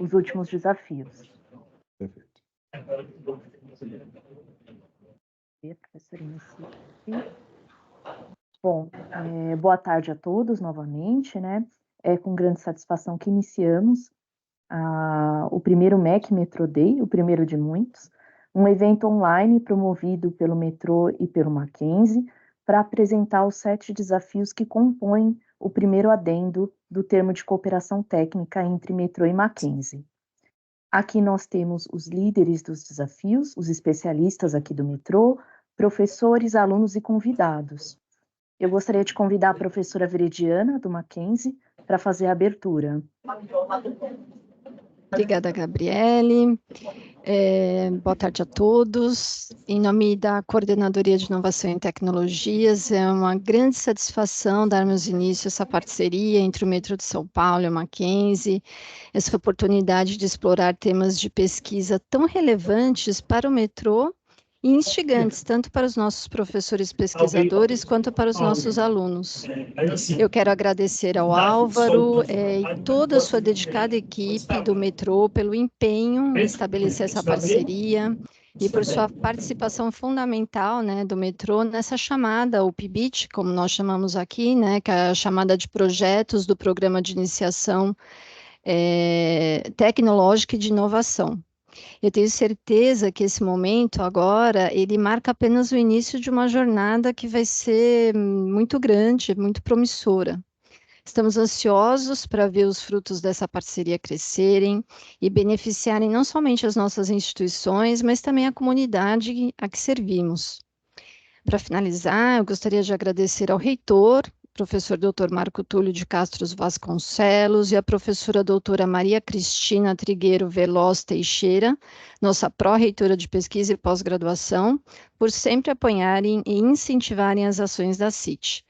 os últimos desafios. Perfeito. Bom, boa tarde a todos novamente, né? É com grande satisfação que iniciamos o primeiro MEC Metrô Day, o primeiro de muitos, um evento online promovido pelo Metrô e pelo Mackenzie para apresentar os 7 desafios que compõem o primeiro adendo do termo de cooperação técnica entre Metrô e Mackenzie. Aqui nós temos os líderes dos desafios, os especialistas aqui do Metrô, professores, alunos e convidados. Eu gostaria de convidar a professora Veridiana, do Mackenzie, para fazer a abertura. Obrigada, Gabriele. Boa tarde a todos. Em nome da Coordenadoria de Inovação e Tecnologias, é uma grande satisfação darmos início a essa parceria entre o Metrô de São Paulo e o Mackenzie, essa oportunidade de explorar temas de pesquisa tão relevantes para o metrô e instigantes, tanto para os nossos professores pesquisadores, quanto para os nossos alunos. Eu quero agradecer ao Álvaro e toda a sua dedicada equipe do Metrô pelo empenho em estabelecer essa parceria e por sua participação fundamental, né, do Metrô nessa chamada, o PIBIT, como nós chamamos aqui, né, que é a chamada de projetos do Programa de Iniciação Tecnológica e de Inovação. Eu tenho certeza que esse momento agora, ele marca apenas o início de uma jornada que vai ser muito grande, muito promissora. Estamos ansiosos para ver os frutos dessa parceria crescerem e beneficiarem não somente as nossas instituições, mas também a comunidade a que servimos. Para finalizar, eu gostaria de agradecer ao reitor, professor Dr. Marco Túlio de Castro Vasconcelos, e a professora doutora Maria Cristina Trigueiro Veloz Teixeira, nossa pró-reitora de pesquisa e pós-graduação, por sempre apoiarem e incentivarem as ações da CIT.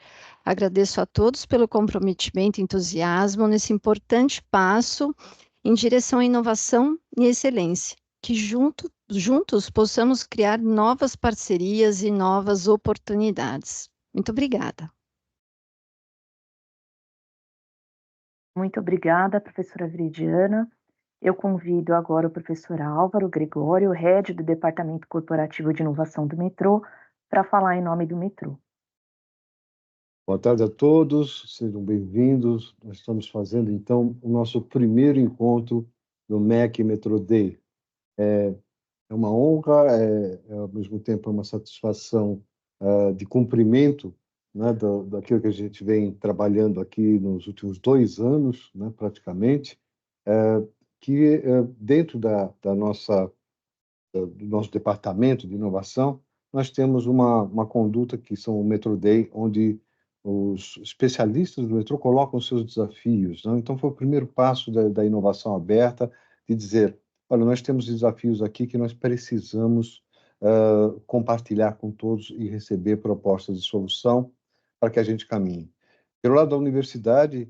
Agradeço a todos pelo comprometimento e entusiasmo nesse importante passo em direção à inovação e excelência, que juntos possamos criar novas parcerias e novas oportunidades. Muito obrigada. Muito obrigada, professora Veridiana. Eu convido agora o professor Álvaro Gregório, head do Departamento Corporativo de Inovação do Metrô, para falar em nome do Metrô. Boa tarde a todos, sejam bem-vindos. Nós estamos fazendo, então, o nosso primeiro encontro no MEC Metrô Day. É uma honra, ao mesmo tempo uma satisfação de cumprimento, né, daquilo que a gente vem trabalhando aqui nos últimos 2 anos, né, praticamente, que dentro do nosso departamento de inovação, nós temos uma conduta que são o Metrô Day, onde os especialistas do metrô colocam seus desafios, né? Então, foi o primeiro passo da inovação aberta, de dizer, olha, nós temos desafios aqui que nós precisamos compartilhar com todos e receber propostas de solução para que a gente caminhe. Pelo lado da universidade,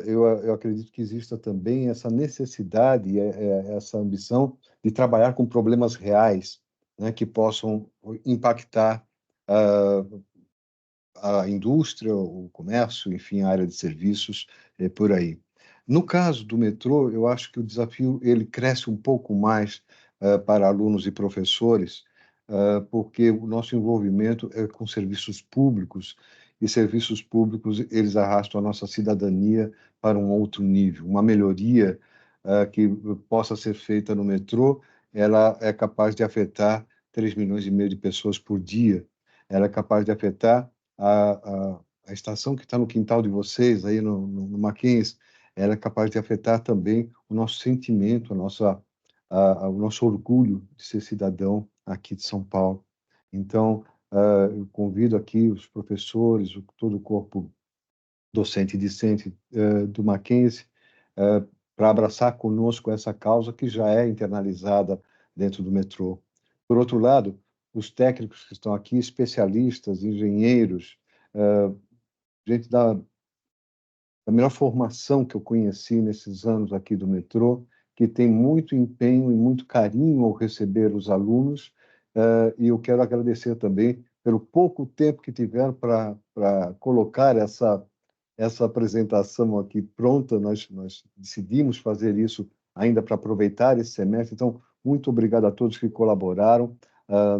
eu acredito que exista também essa necessidade, essa ambição de trabalhar com problemas reais, né, que possam impactar a indústria, o comércio, enfim, a área de serviços, por aí. No caso do metrô, eu acho que o desafio ele cresce um pouco mais para alunos e professores, porque o nosso envolvimento é com serviços públicos, e serviços públicos eles arrastam a nossa cidadania para um outro nível. Uma melhoria que possa ser feita no metrô, ela é capaz de afetar 3,5 milhões de pessoas por dia. Ela é capaz de afetar a estação que está no quintal de vocês, aí no Mackenzie, ela é capaz de afetar também o nosso sentimento, o nosso orgulho de ser cidadão aqui de São Paulo. Então, eu convido aqui os professores, todo o corpo docente e discente do Mackenzie para abraçar conosco essa causa que já é internalizada dentro do metrô. Por outro lado, os técnicos que estão aqui, especialistas, engenheiros, gente da melhor formação que eu conheci nesses anos aqui do metrô, que tem muito empenho e muito carinho ao receber os alunos, e eu quero agradecer também pelo pouco tempo que tiveram para colocar essa apresentação aqui pronta. Nós decidimos fazer isso ainda para aproveitar esse semestre. Então, muito obrigado a todos que colaboraram.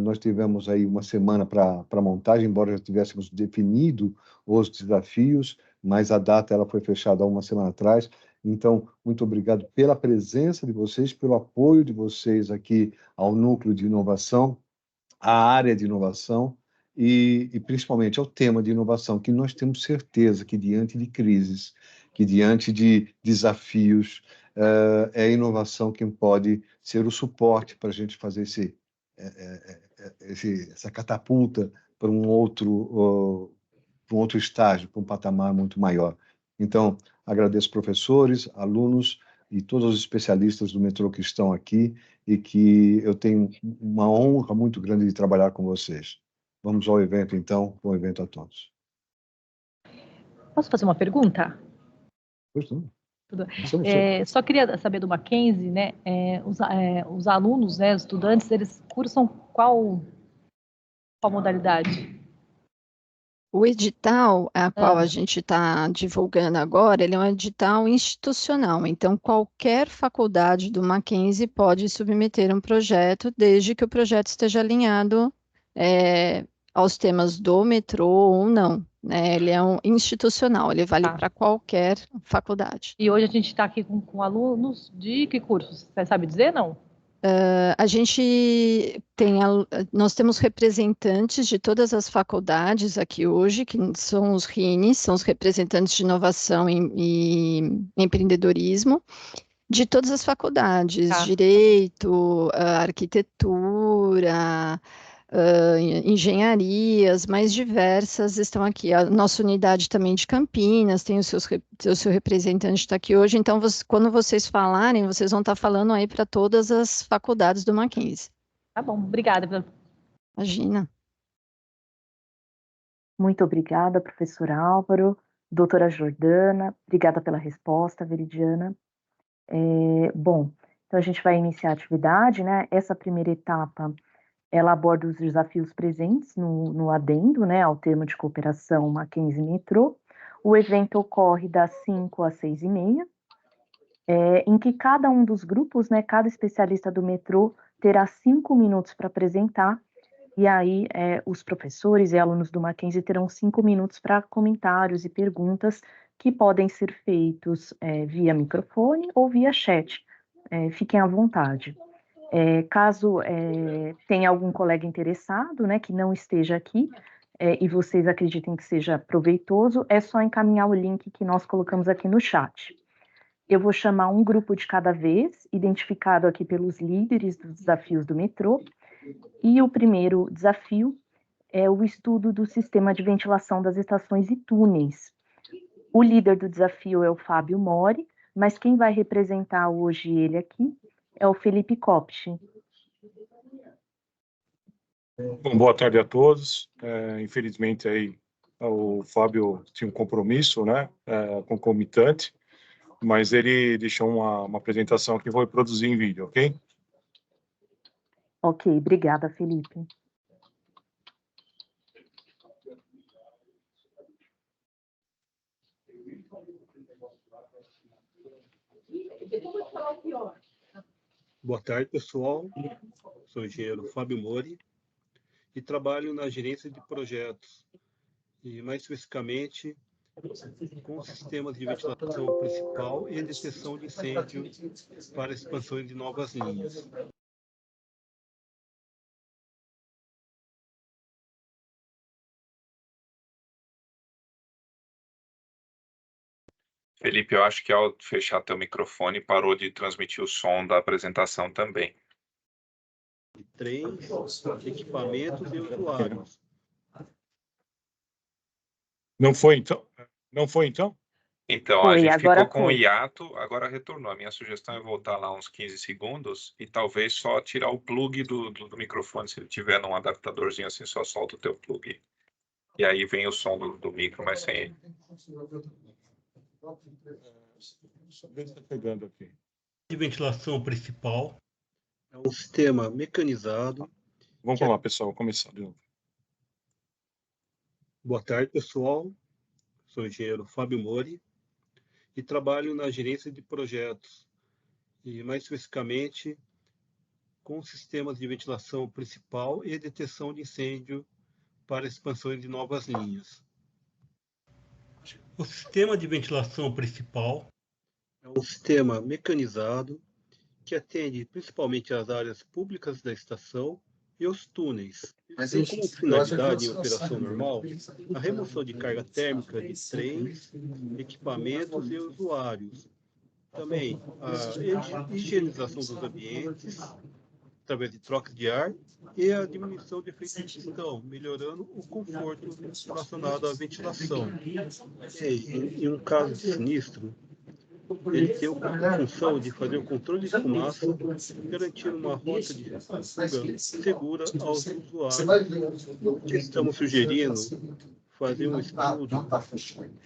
Nós tivemos aí uma semana para montagem, embora já tivéssemos definido os desafios, mas a data ela foi fechada há uma semana atrás. Então, muito obrigado pela presença de vocês, pelo apoio de vocês aqui ao núcleo de inovação, à área de inovação e principalmente ao tema de inovação, que nós temos certeza que diante de crises, que diante de desafios, é a inovação quem pode ser o suporte para a gente fazer essa catapulta para um outro estágio, para um patamar muito maior. Então, agradeço professores, alunos e todos os especialistas do metrô que estão aqui e que eu tenho uma honra muito grande de trabalhar com vocês. Vamos ao evento, então. Bom evento a todos. Posso fazer uma pergunta? Pois não. Só queria saber do Mackenzie, né? Os alunos, né, os estudantes, eles cursam qual modalidade? O edital a qual a gente está divulgando agora, ele é um edital institucional, então qualquer faculdade do Mackenzie pode submeter um projeto, desde que o projeto esteja alinhado aos temas do metrô ou não, né? Ele é um institucional, ele vale para qualquer faculdade. E hoje a gente está aqui com alunos de que cursos? Você sabe dizer, não? A gente nós temos representantes de todas as faculdades aqui hoje, que são os RINES, são os representantes de inovação e empreendedorismo, de todas as faculdades, direito, arquitetura, engenharias, mais diversas estão aqui. A nossa unidade também de Campinas tem o seu representante está aqui hoje. Então, quando vocês falarem, vocês vão estar falando aí para todas as faculdades do Mackenzie. Tá bom, obrigada. Imagina. Muito obrigada, professor Álvaro, doutora Jordana, obrigada pela resposta, Veridiana. Bom, então a gente vai iniciar a atividade, né? Essa primeira etapa ela aborda os desafios presentes no adendo, né, ao termo de cooperação Mackenzie Metrô. O evento ocorre das 5 às 6h30, em que cada um dos grupos, né, cada especialista do metrô terá 5 minutos para apresentar, e aí os professores e alunos do Mackenzie terão 5 minutos para comentários e perguntas que podem ser feitos via microfone ou via chat. Fiquem à vontade. Caso tenha algum colega interessado, né, que não esteja aqui, e vocês acreditem que seja proveitoso, é só encaminhar o link que nós colocamos aqui no chat. Eu vou chamar um grupo de cada vez, identificado aqui pelos líderes dos desafios do metrô, e o primeiro desafio é o estudo do sistema de ventilação das estações e túneis. O líder do desafio é o Fábio Mori, mas quem vai representar hoje ele aqui é o Felipe Kopsch. Bom, boa tarde a todos. Infelizmente aí o Fábio tinha um compromisso, né, concomitante, mas ele deixou uma apresentação que vou produzir em vídeo, ok? Ok, obrigada, Felipe. Boa tarde, pessoal. Sou o engenheiro Fábio Mori e trabalho na gerência de projetos, e mais especificamente com sistemas de ventilação principal e detecção de incêndio para expansão de novas linhas. Felipe, eu acho que ao fechar teu microfone parou de transmitir o som da apresentação também. Trens, equipamentos e usuários. Não foi então? Não foi então? Então, a gente ficou com o hiato, agora retornou. A minha sugestão é voltar lá uns 15 segundos e talvez só tirar o plug do microfone. Se ele tiver num adaptadorzinho assim, só solta o teu plug. E aí vem o som do micro, mas sem ele. Está pegando aqui. De ventilação principal é um sistema mecanizado. Vamos lá, pessoal, começar de novo. Boa tarde, pessoal. Sou o engenheiro Fábio Mori e trabalho na gerência de projetos, e mais especificamente com sistemas de ventilação principal e detecção de incêndio para expansão de novas linhas. O sistema de ventilação principal é um sistema mecanizado que atende principalmente às áreas públicas da estação e os túneis. Tem como finalidade em operação normal a remoção de carga térmica de trens, equipamentos e usuários. Também a higienização dos ambientes, através de troca de ar, e a diminuição de efeitos de pistão, melhorando o conforto relacionado à ventilação. Em um caso de sinistro, ele tem a função de fazer o controle de fumaça, garantindo uma rota de fuga segura aos usuários. Estamos sugerindo fazer um estudo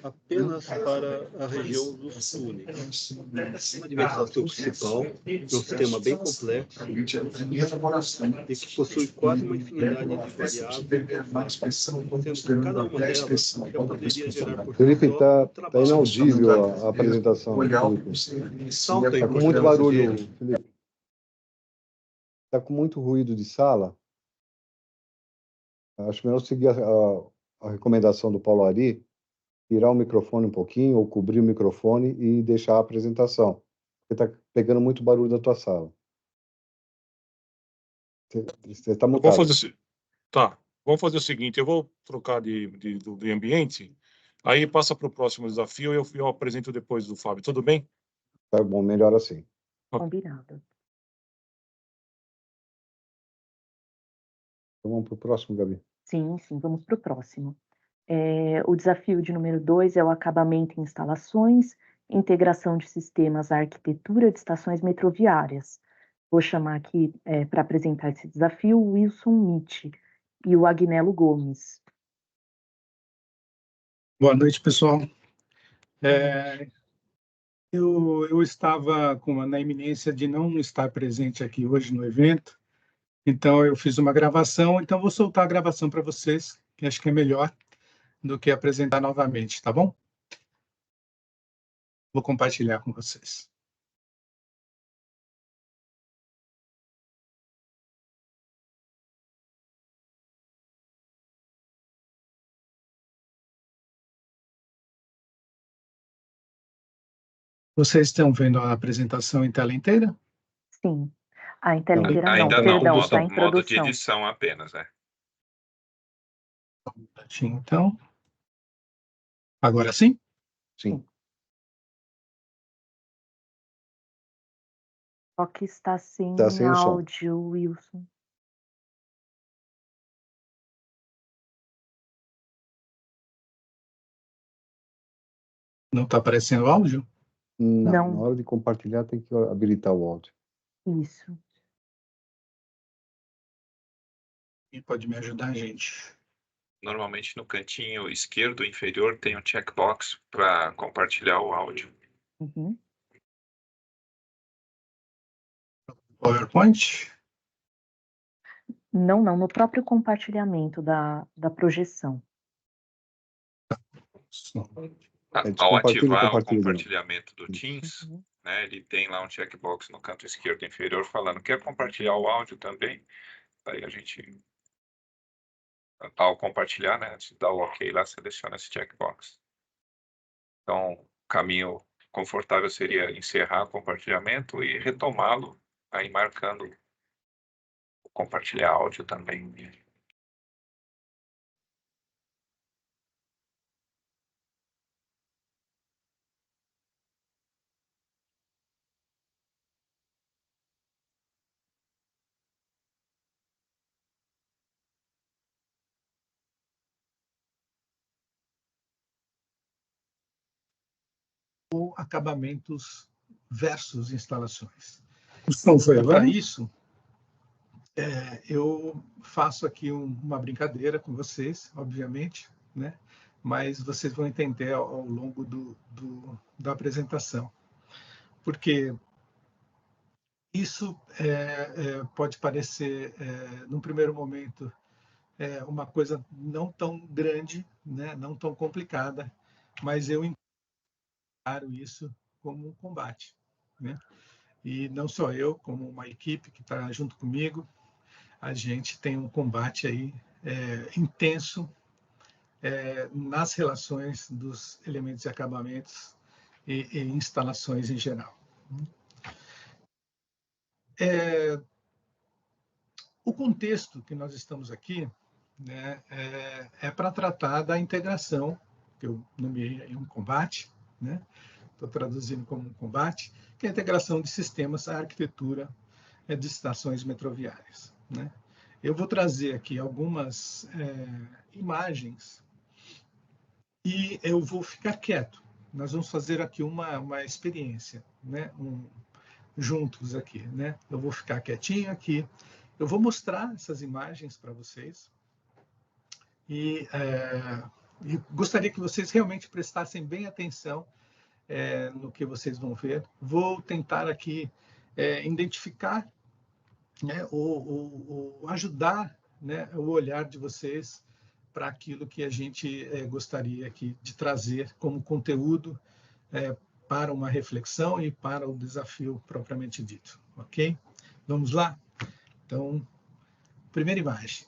apenas para a região dos túneis. Uma ventilação principal é um sistema bem complexo e que possui quase uma infinidade de variáveis, sendo que cada uma delas já poderia gerar por si Felipe, só tá inaudível a apresentação. Está com muito barulho, Felipe. Está com muito ruído de sala. Acho melhor seguir a recomendação do Paulo Ari, tirar o microfone um pouquinho, ou cobrir o microfone e deixar a apresentação. Porque está pegando muito barulho da tua sala. Você está mutado. Vamos fazer o seguinte, eu vou trocar de ambiente, aí passa para o próximo desafio e eu apresento depois do Fábio, tudo bem? Tá bom, melhor assim. Combinado. Então vamos para o próximo, Gabi. Sim, vamos para o próximo. O desafio de número 2 é o acabamento em instalações, integração de sistemas à arquitetura de estações metroviárias. Vou chamar aqui para apresentar esse desafio o Wilson Mitty e o Agnello Gomes. Boa noite, pessoal. Eu estava na iminência de não estar presente aqui hoje no evento, então eu fiz uma gravação, então vou soltar a gravação para vocês, que acho que é melhor do que apresentar novamente, tá bom? Vou compartilhar com vocês. Vocês estão vendo a apresentação em tela inteira? Sim. Em tela inteira não, ainda perdão, não, está em modo de produção. edição apenas, Então, agora sim? Sim. Só que está sem o som. áudio, Wilson. Não está aparecendo áudio? Não. Na hora de compartilhar tem que habilitar o áudio. Isso. Quem pode me ajudar, gente? Normalmente no cantinho esquerdo inferior tem um checkbox para compartilhar o áudio. Uhum. PowerPoint? Não, no próprio compartilhamento da projeção. Ao ativar o compartilhamento do Teams, Uhum. né, ele tem lá um checkbox no canto esquerdo inferior falando quer compartilhar o áudio também? Aí a gente, ao compartilhar, né, antes de dar o OK lá, seleciona esse checkbox. Então, o caminho confortável seria encerrar o compartilhamento e retomá-lo, aí marcando o compartilhar áudio também. Ou acabamentos versus instalações. Então, para isso, eu faço aqui uma brincadeira com vocês, obviamente, né? Mas vocês vão entender ao longo da apresentação. Porque isso pode parecer, num primeiro momento, uma coisa não tão grande, né? Não tão complicada, mas eu encaro isso como um combate, né? E não só eu, como uma equipe que está junto comigo, a gente tem um combate aí intenso nas relações dos elementos e acabamentos e instalações em geral. O contexto que nós estamos aqui, né, é para tratar da integração, que eu nomeei aí um combate, né? Estou traduzindo como um combate, que é a integração de sistemas à arquitetura de estações metroviárias, né? Eu vou trazer aqui algumas imagens e eu vou ficar quieto. Nós vamos fazer aqui uma experiência, né? Juntos aqui, né? Eu vou ficar quietinho aqui. Eu vou mostrar essas imagens para vocês e gostaria que vocês realmente prestassem bem atenção no que vocês vão ver. Vou tentar aqui identificar, né, ou ajudar, né, o olhar de vocês para aquilo que a gente gostaria aqui de trazer como conteúdo para uma reflexão e para o desafio propriamente dito, ok? Vamos lá? Então, primeira imagem.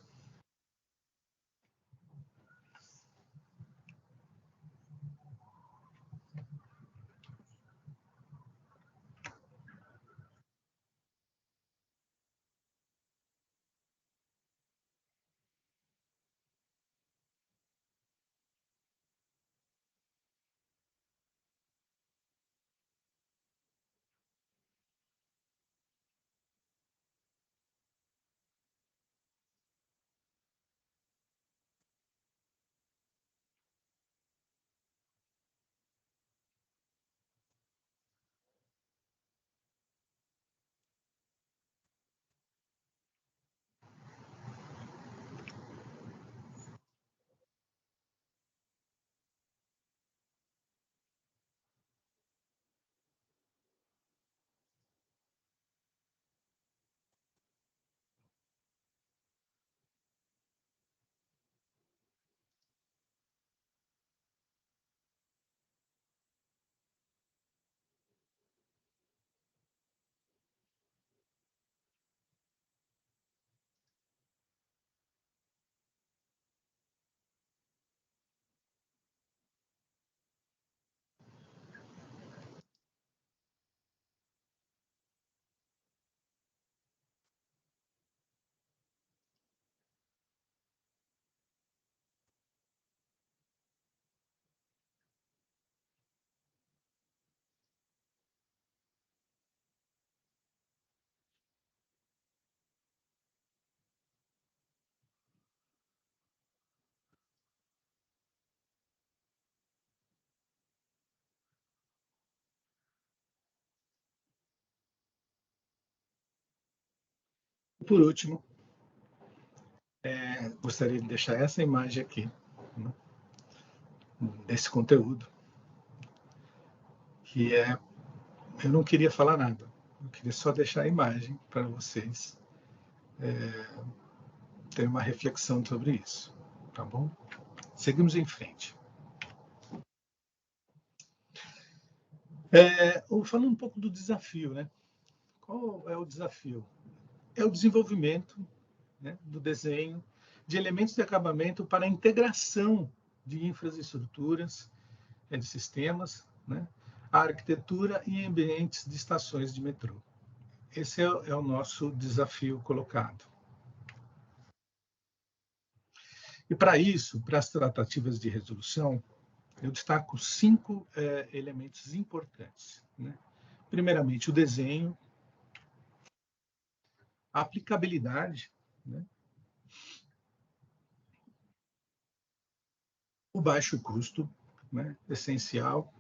Por último, gostaria de deixar essa imagem aqui, né, desse conteúdo, que eu não queria falar nada, eu queria só deixar a imagem para vocês terem uma reflexão sobre isso, tá bom? Seguimos em frente. Falando um pouco do desafio, né? Qual é o desafio? É o desenvolvimento, né, do desenho de elementos de acabamento para a integração de infraestruturas, de sistemas, né, a arquitetura e ambientes de estações de metrô. Esse é o nosso desafio colocado. E para isso, para as tratativas de resolução, eu destaco 5 elementos importantes, né? Primeiramente, o desenho, a aplicabilidade, né? O baixo custo, né? Essencial,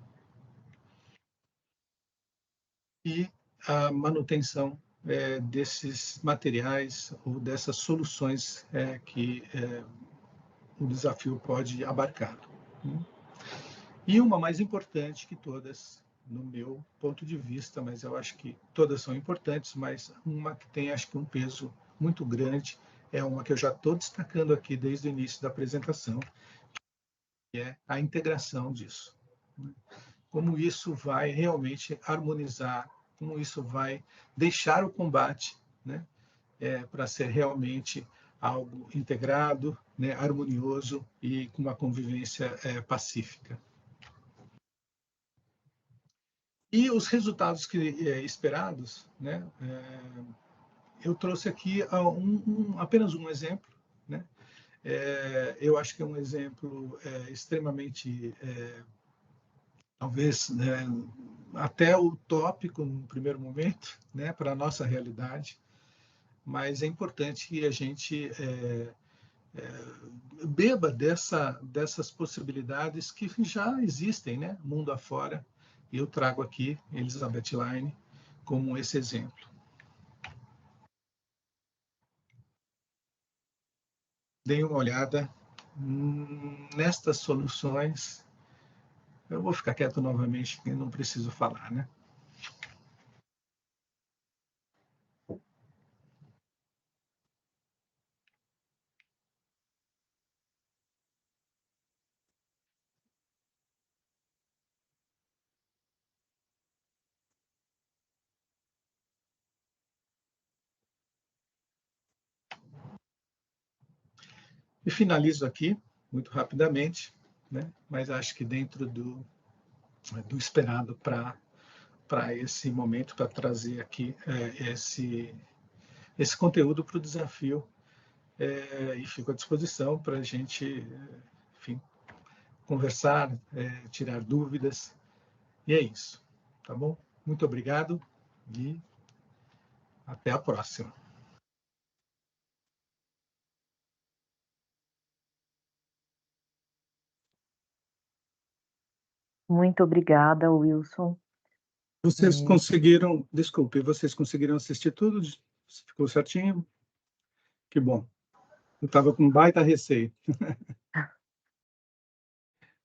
e a manutenção desses materiais ou dessas soluções que o desafio pode abarcar. E uma mais importante que todas, no meu ponto de vista, mas eu acho que todas são importantes, mas uma que tem, acho que, um peso muito grande, é uma que eu já estou destacando aqui desde o início da apresentação, que é a integração disso. Como isso vai realmente harmonizar como isso vai deixar o combate, né, para ser realmente algo integrado, né, harmonioso e com uma convivência pacífica. E os resultados esperados, né, eu trouxe aqui apenas um exemplo, né? Eu acho que é um exemplo extremamente, talvez, até utópico no primeiro momento, né, para a nossa realidade, mas é importante que a gente beba dessas possibilidades que já existem, né, mundo afora, e eu trago aqui Elizabeth Line como esse exemplo. Deem uma olhada nestas soluções. Eu vou ficar quieto novamente, porque não preciso falar, né? E finalizo aqui, muito rapidamente, né? Mas acho que dentro do esperado para esse momento, para trazer aqui esse conteúdo para o desafio, e fico à disposição para a gente, enfim, conversar, tirar dúvidas, e é isso, tá bom? Muito obrigado e até a próxima. Muito obrigada, Wilson. Vocês conseguiram, desculpe, vocês conseguiram assistir tudo? Ficou certinho? Que bom. Eu estava com baita receio.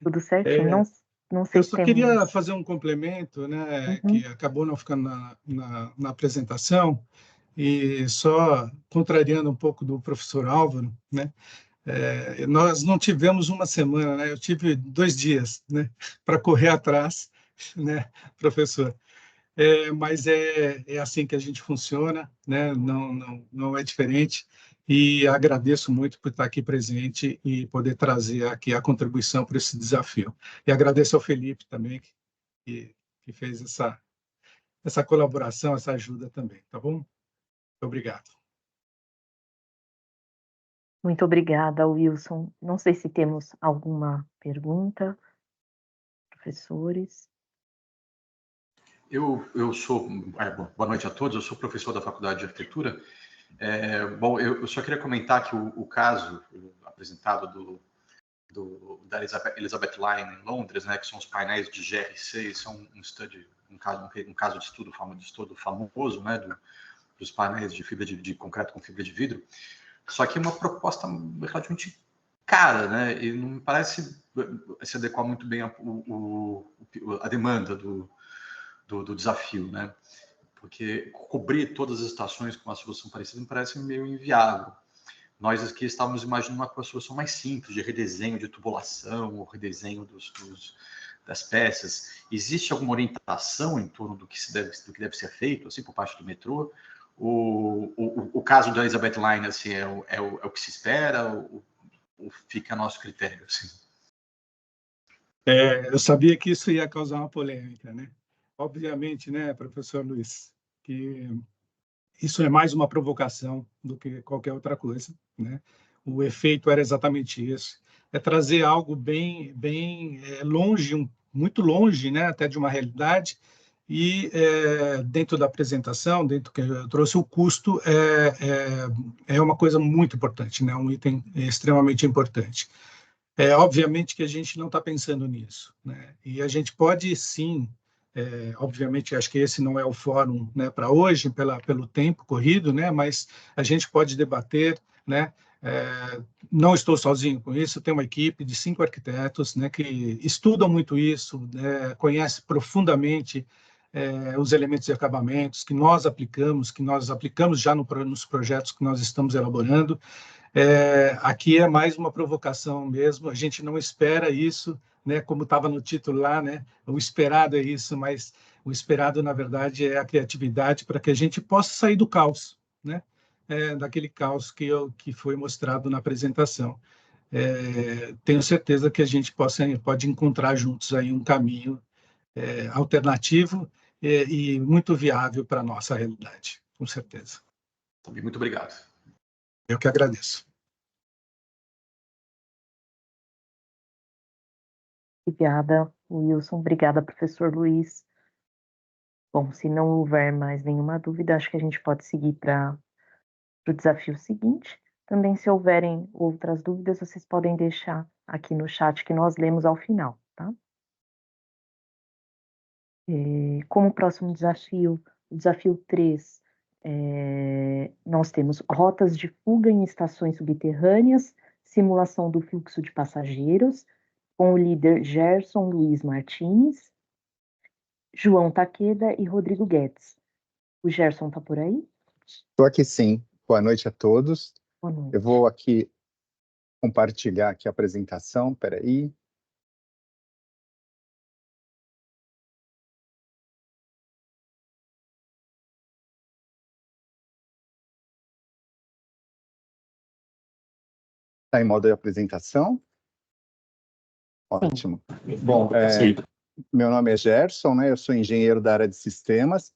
Tudo certinho. Não sei eu se só queria fazer um complemento, né, que acabou não ficando na apresentação, e só contrariando um pouco do professor Álvaro, né, nós não tivemos uma semana, né, eu tive 2 dias, né, para correr atrás, né, professor. Mas é assim que a gente funciona, né? Não é diferente, e agradeço muito por estar aqui presente e poder trazer aqui a contribuição para esse desafio. E agradeço ao Felipe também, que fez essa colaboração, essa ajuda também, tá bom? Muito obrigado. Muito obrigada, Wilson. Não sei se temos alguma pergunta, professores. Eu sou... boa noite a todos, eu sou professor da Faculdade de Arquitetura. Bom, eu só queria comentar que o caso apresentado da Elizabeth Line em Londres, né, que são os painéis de GR6, são um caso de estudo famoso, né, dos painéis de fibra de concreto com fibra de vidro, só que é uma proposta relativamente cara, né, e não me parece se adequar muito bem a demanda do desafio, né? Porque cobrir todas as estações com uma solução parecida me parece meio inviável. Nós aqui estávamos imaginando uma solução mais simples, de redesenho de tubulação, ou redesenho das peças. Existe alguma orientação em torno do que deve ser feito, assim, por parte do metrô? O caso da Elizabeth Line, assim, é o que se espera, ou fica a nosso critério, assim? Eu sabia que isso ia causar uma polêmica, né? Obviamente, né, professor Luiz, que isso é mais uma provocação do que qualquer outra coisa, né? O efeito era exatamente isso, é trazer algo bem longe, muito longe, né, até de uma realidade, e dentro da apresentação, dentro que eu trouxe, o custo é uma coisa muito importante, né? Um item extremamente importante. Obviamente que a gente não está pensando nisso, né? E a gente pode sim, obviamente, acho que esse não é o fórum, né, para hoje, pelo tempo corrido, né? Mas a gente pode debater, né? Não estou sozinho com isso, tenho uma equipe de 5 arquitetos, né, que estudam muito isso, né, conhecem profundamente os elementos de acabamentos que nós aplicamos já nos projetos que nós estamos elaborando. Aqui é mais uma provocação mesmo, a gente não espera isso, né, como estava no título lá, né, o esperado é isso, mas O esperado, na verdade, é a criatividade para que a gente possa sair do caos, né? Daquele caos que foi mostrado na apresentação. Tenho certeza que a gente pode encontrar juntos aí um caminho alternativo e muito viável para a nossa realidade, com certeza. Muito obrigado. Eu que agradeço. Obrigada, Wilson. Obrigada, professor Luiz. Bom, se não houver mais nenhuma dúvida, acho que a gente pode seguir para o desafio seguinte. Também, se houverem outras dúvidas, vocês podem deixar aqui no chat que nós lemos ao final, tá? Como próximo desafio, o desafio 3, nós temos rotas de fuga em estações subterrâneas, simulação do fluxo de passageiros, com o líder Gerson Luiz Martins, João Taqueda e Rodrigo Guedes. O Gerson está por aí? Estou aqui sim. Boa noite a todos. Boa noite. Eu vou aqui compartilhar aqui a apresentação. Espera aí. Está em modo de apresentação? Ótimo. Bom, meu nome é Gerson, né? Eu sou engenheiro da área de sistemas.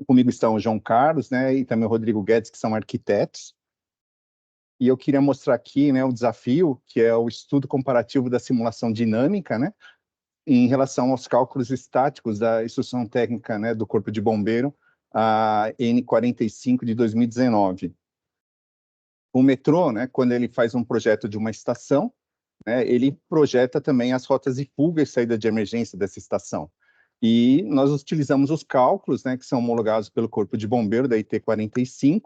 Comigo estão o João Carlos, né? E também o Rodrigo Guedes, que são arquitetos. E eu queria mostrar aqui, né, o desafio, que é o estudo comparativo da simulação dinâmica, né? Em relação aos cálculos estáticos da instrução técnica, né, do Corpo de Bombeiro, a N45 de 2019. O metrô, né, quando ele faz um projeto de uma estação, né, ele projeta também as rotas de fuga e saída de emergência dessa estação. E nós utilizamos os cálculos, né, que são homologados pelo Corpo de Bombeiro, da IT45,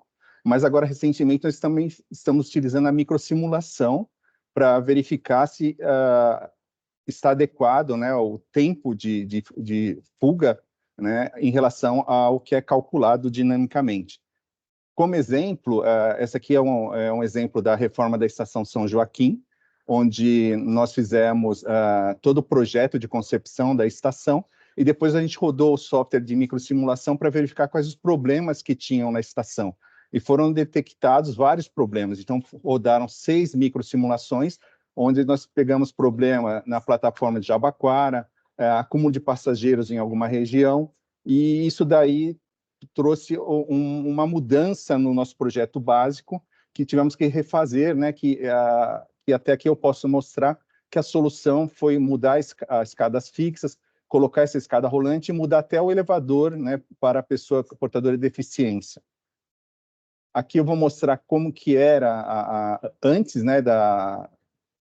mas agora, recentemente, nós também estamos utilizando a microsimulação para verificar se está adequado, né, o tempo de fuga, né, em relação ao que é calculado dinamicamente. Como exemplo, essa aqui é um exemplo da reforma da Estação São Joaquim, onde nós fizemos todo o projeto de concepção da estação, e depois a gente rodou o software de microsimulação para verificar quais os problemas que tinham na estação. E foram detectados vários problemas. Então, rodaram 6 microsimulações, onde nós pegamos problema na plataforma de Jabaquara, acúmulo de passageiros em alguma região, e isso daí trouxe uma mudança no nosso projeto básico, que tivemos que refazer, né, que até aqui eu posso mostrar que a solução foi mudar as escadas fixas, colocar essa escada rolante e mudar até o elevador, né, para a pessoa portadora de deficiência. Aqui eu vou mostrar como que era antes, né,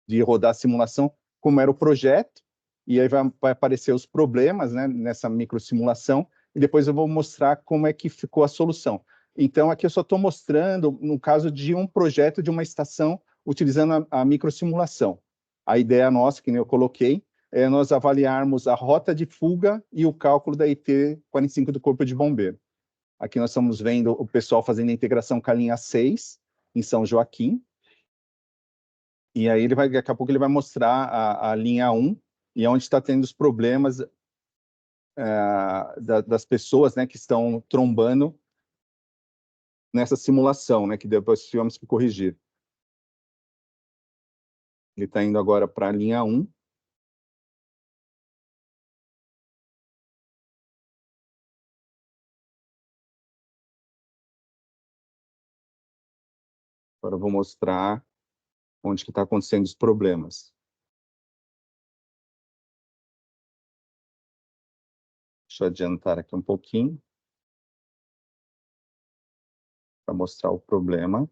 de rodar a simulação, como era o projeto, e aí vai aparecer os problemas, né, nessa microsimulação, e depois eu vou mostrar como é que ficou a solução. Então, aqui eu só estou mostrando, no caso de um projeto de uma estação, utilizando a microsimulação. A ideia nossa, que nem eu coloquei, é nós avaliarmos a rota de fuga e o cálculo da IT45 do Corpo de Bombeiro. Aqui nós estamos vendo o pessoal fazendo a integração com a linha 6, em São Joaquim. E aí, daqui a pouco, ele vai mostrar a linha 1, e é onde está tendo os problemas das pessoas, né, que estão trombando nessa simulação, né, que depois tivemos que corrigir. Ele está indo agora para a linha 1. Agora eu vou mostrar onde que está acontecendo os problemas. Deixa eu adiantar aqui um pouquinho para mostrar o problema.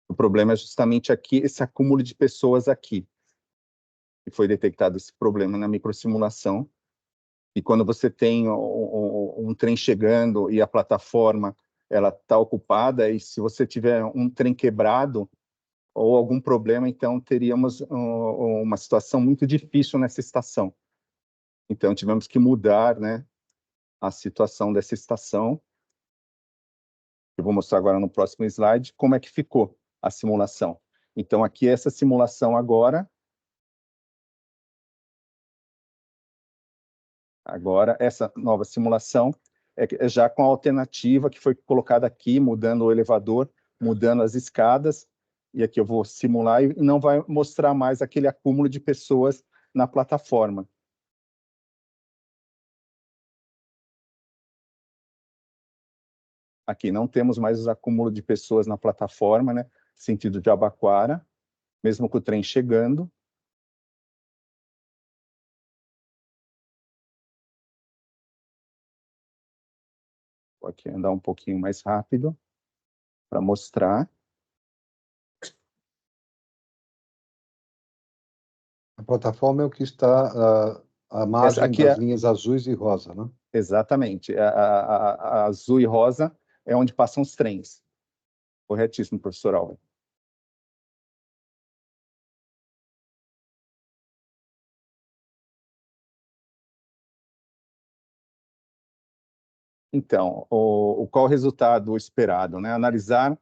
O problema é justamente aqui, esse acúmulo de pessoas aqui. E foi detectado esse problema na microsimulação. E quando você tem um trem chegando e a plataforma ela está ocupada, e se você tiver um trem quebrado ou algum problema, então teríamos uma situação muito difícil nessa estação. Então tivemos que mudar, né, a situação dessa estação. Eu vou mostrar agora no próximo slide como é que ficou. a simulação. Então, aqui essa simulação agora, essa nova simulação é já com a alternativa que foi colocada aqui, mudando o elevador, mudando as escadas, e aqui eu vou simular e não vai mostrar mais aquele acúmulo de pessoas na plataforma. Aqui não temos mais os acúmulos de pessoas na plataforma, né? Sentido de Abaquara, mesmo com o trem chegando. Vou aqui andar um pouquinho mais rápido para mostrar. A plataforma é o que está à margem das linhas azuis e rosa, né? Exatamente. A azul e rosa é onde passam os trens. Corretíssimo, professor Alves. Então, qual o resultado esperado, né? Analisar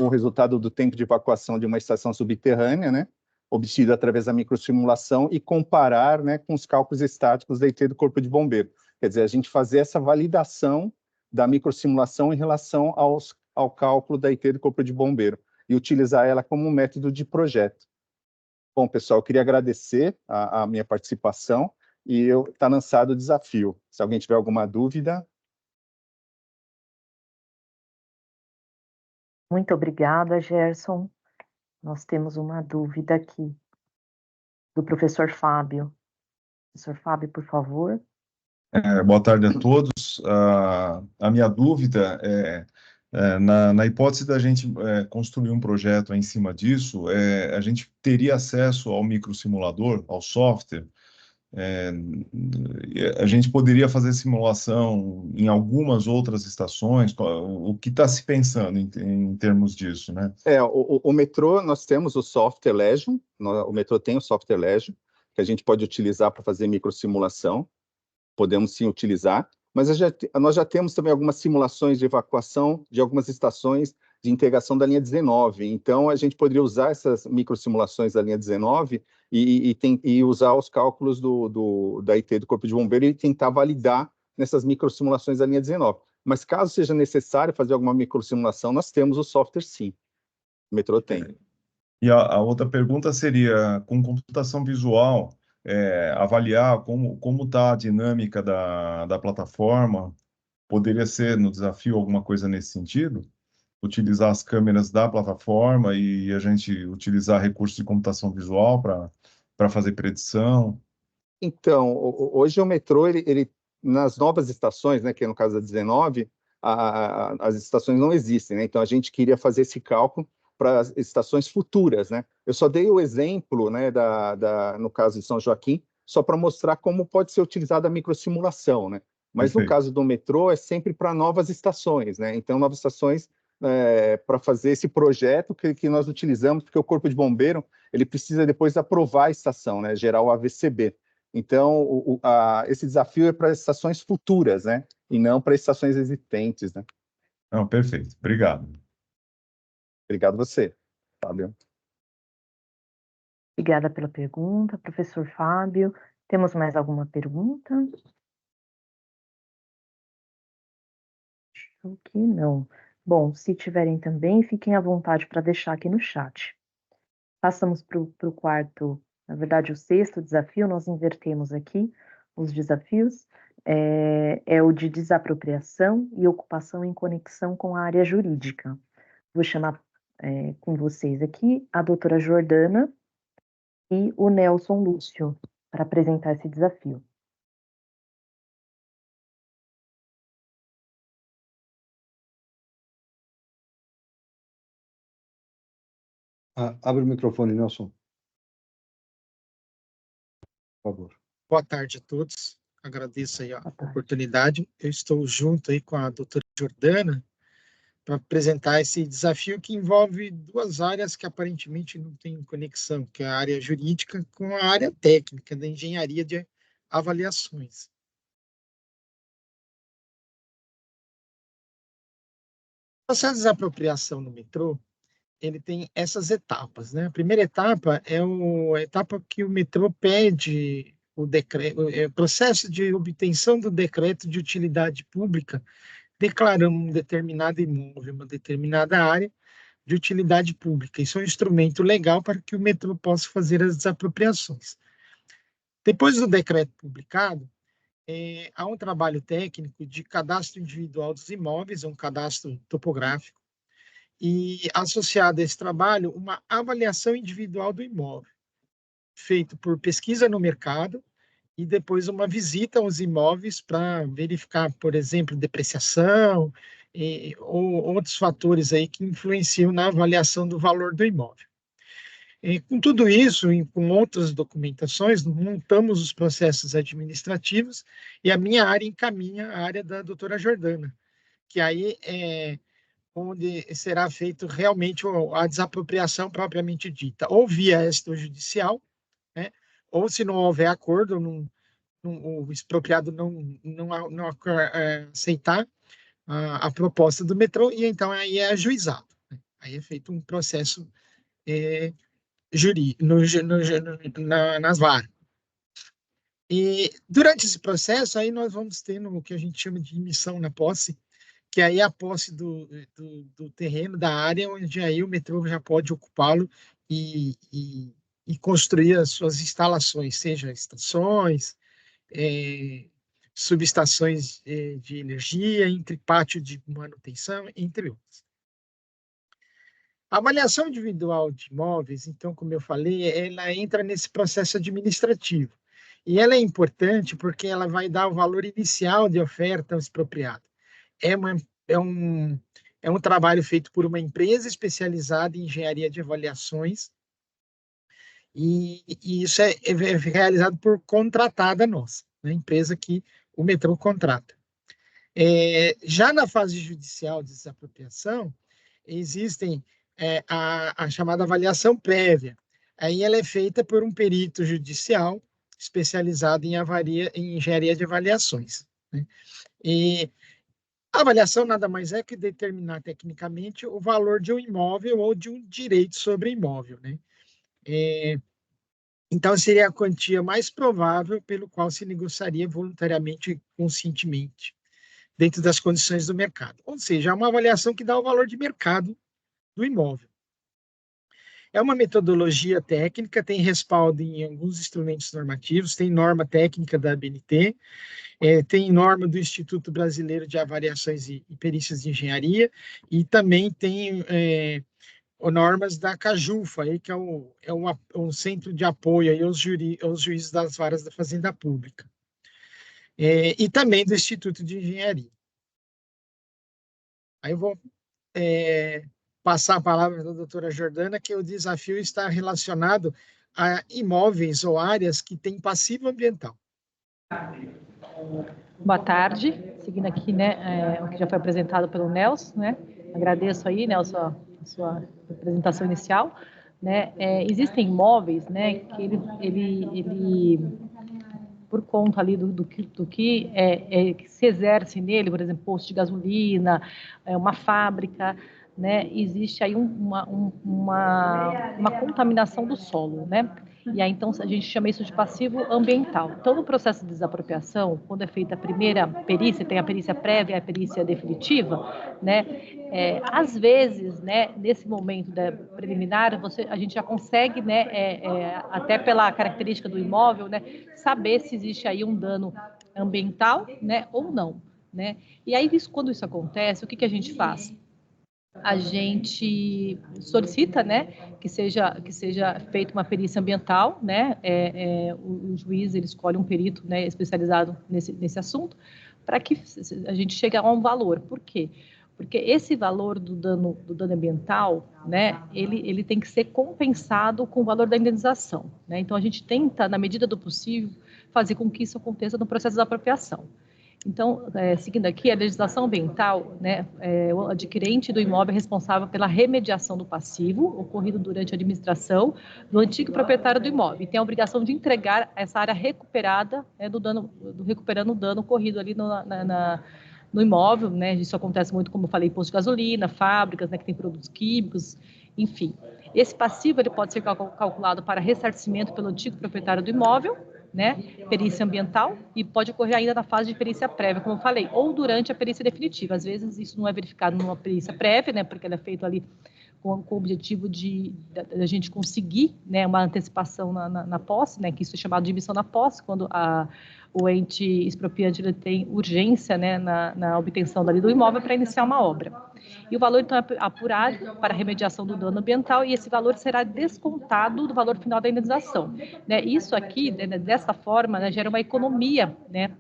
o resultado do tempo de evacuação de uma estação subterrânea, né? Obtido através da microsimulação e comparar, né, com os cálculos estáticos da IT do Corpo de Bombeiro. Quer dizer, a gente fazer essa validação da microsimulação em relação ao cálculo da IT do Corpo de Bombeiro e utilizar ela como um método de projeto. Bom, pessoal, eu queria agradecer a minha participação e está lançado o desafio. Se alguém tiver alguma dúvida... Muito obrigada, Gerson. Nós temos uma dúvida aqui do professor Fábio. Professor Fábio, por favor. Boa tarde a todos. A minha dúvida na hipótese da gente construir um projeto em cima disso, a gente teria acesso ao microsimulador, ao software. A gente poderia fazer simulação em algumas outras estações. O que está se pensando em termos disso, né? O metrô, nós temos o software Legion, o metrô tem o software Legion, que a gente pode utilizar para fazer microsimulação, podemos sim utilizar, mas nós já temos também algumas simulações de evacuação de algumas estações de integração da linha 19, então a gente poderia usar essas microsimulações da linha 19 e usar os cálculos da IT do Corpo de Bombeiro e tentar validar nessas microsimulações da linha 19. Mas caso seja necessário fazer alguma microsimulação, nós temos o software sim, o metrô tem. E a outra pergunta seria, com computação visual, avaliar como está a dinâmica da plataforma, poderia ser no desafio alguma coisa nesse sentido? Utilizar as câmeras da plataforma e a gente utilizar recursos de computação visual para fazer predição? Então, hoje o metrô, ele nas novas estações, né, que é no caso da 19, as estações não existem, né? Então a gente queria fazer esse cálculo para as estações futuras, né? Eu só dei o exemplo, né, no caso de São Joaquim, só para mostrar como pode ser utilizada a microsimulação, né? Mas Perfeito. No caso do metrô é sempre para novas estações, né? Então novas estações para fazer esse projeto que nós utilizamos, porque o Corpo de Bombeiro ele precisa depois aprovar a estação, né? Gerar o AVCB. Então esse desafio é para estações futuras, né? E não para estações existentes, né? Não, perfeito. Obrigado. Obrigado você, Fábio. Obrigada pela pergunta, professor Fábio. Temos mais alguma pergunta? Acho que não. Bom, se tiverem também, fiquem à vontade para deixar aqui no chat. Passamos para o quarto, na verdade, o sexto desafio, nós invertemos aqui os desafios. É o de desapropriação e ocupação em conexão com a área jurídica. Vou chamar com vocês aqui a doutora Jordana e o Nelson Lúcio para apresentar esse desafio. Abre o microfone, Nelson. Por favor. Boa tarde a todos. Agradeço aí a oportunidade. Eu estou junto aí com a doutora Jordana para apresentar esse desafio que envolve duas áreas que aparentemente não têm conexão, que é a área jurídica com a área técnica da engenharia de avaliações. O processo de desapropriação no metrô, ele tem essas etapas, né? A primeira etapa é a etapa que o metrô pede o decreto, o processo de obtenção do decreto de utilidade pública, declarando um determinado imóvel, uma determinada área de utilidade pública. Isso é um instrumento legal para que o metrô possa fazer as desapropriações. Depois do decreto publicado, há um trabalho técnico de cadastro individual dos imóveis, um cadastro topográfico, e associado a esse trabalho, uma avaliação individual do imóvel, feito por pesquisa no mercado, e depois uma visita aos imóveis para verificar, por exemplo, depreciação ou outros fatores aí que influenciam na avaliação do valor do imóvel. E com tudo isso, e com outras documentações, montamos os processos administrativos e a minha área encaminha a área da doutora Jordana, que aí é onde será feito realmente a desapropriação propriamente dita, ou via extrajudicial, né? Ou se não houver acordo, o expropriado não aceitar a proposta do metrô, e então aí é ajuizado, né? Aí é feito um processo nas varas. E durante esse processo, aí nós vamos tendo o que a gente chama de emissão na posse, que aí é a posse do terreno, da área, onde aí o metrô já pode ocupá-lo e construir as suas instalações, seja estações, subestações de energia, entre pátio de manutenção, entre outros. A avaliação individual de imóveis, então, como eu falei, ela entra nesse processo administrativo. E ela é importante porque ela vai dar o valor inicial de oferta ao expropriado. É um trabalho feito por uma empresa especializada em engenharia de avaliações, e isso é realizado por contratada nossa, né? Empresa que o metrô contrata. Já na fase judicial de desapropriação, existem a chamada avaliação prévia. Aí ela é feita por um perito judicial especializado em engenharia de avaliações, né? E a avaliação nada mais é que determinar tecnicamente o valor de um imóvel ou de um direito sobre imóvel, né? Então, seria a quantia mais provável pelo qual se negociaria voluntariamente e conscientemente, dentro das condições do mercado. Ou seja, é uma avaliação que dá o valor de mercado do imóvel. É uma metodologia técnica, tem respaldo em alguns instrumentos normativos, tem norma técnica da ABNT, tem norma do Instituto Brasileiro de Avaliações e Perícias de Engenharia, e também tem normas da CAJUFA, aí, que é um centro de apoio aí aos juízes das varas da Fazenda Pública, e também do Instituto de Engenharia. Aí eu vou passar a palavra da doutora Jordana, que o desafio está relacionado a imóveis ou áreas que têm passivo ambiental. Boa tarde, seguindo aqui, né, o que já foi apresentado pelo Nelson, né, agradeço aí, Nelson, a sua apresentação inicial, né, existem imóveis, né, que ele por conta ali do que se exerce nele, por exemplo, posto de gasolina, uma fábrica, né, existe aí uma contaminação do solo, né? E aí, então, a gente chama isso de passivo ambiental. Então, no processo de desapropriação, quando é feita a primeira perícia, tem a perícia prévia e a perícia definitiva, né? Às vezes, né, nesse momento preliminar, a gente já consegue, né, até pela característica do imóvel, né, saber se existe aí um dano ambiental, né, ou não, né? E aí, quando isso acontece, o que a gente faz? A gente solicita, né, que seja feita uma perícia ambiental, né, o juiz ele escolhe um perito, né, especializado nesse assunto, para que a gente chegue a um valor. Por quê? Porque esse valor do dano ambiental, né, ele tem que ser compensado com o valor da indenização, né? Então a gente tenta, na medida do possível, fazer com que isso aconteça no processo de apropriação. Então, seguindo aqui, a legislação ambiental, né, o adquirente do imóvel é responsável pela remediação do passivo ocorrido durante a administração do antigo proprietário do imóvel e tem a obrigação de entregar essa área recuperada, recuperando o dano ocorrido ali no imóvel, né? Isso acontece muito, como eu falei, posto de gasolina, fábricas, né, que tem produtos químicos, Enfim, esse passivo ele pode ser calculado para ressarcimento pelo antigo proprietário do imóvel, né, perícia ambiental, e pode ocorrer ainda na fase de perícia prévia, como eu falei, ou durante a perícia definitiva. Às vezes isso não é verificado numa perícia prévia, né, porque ela é feita ali com o objetivo de a gente conseguir, né, uma antecipação na posse, né, que isso é chamado de emissão na posse, quando o ente expropriante ele tem urgência, né, na obtenção dali do imóvel para iniciar uma obra. E o valor, então, é apurado para a remediação do dano ambiental e esse valor será descontado do valor final da indenização. Né? Isso aqui, né, dessa forma, né, gera uma economia, né,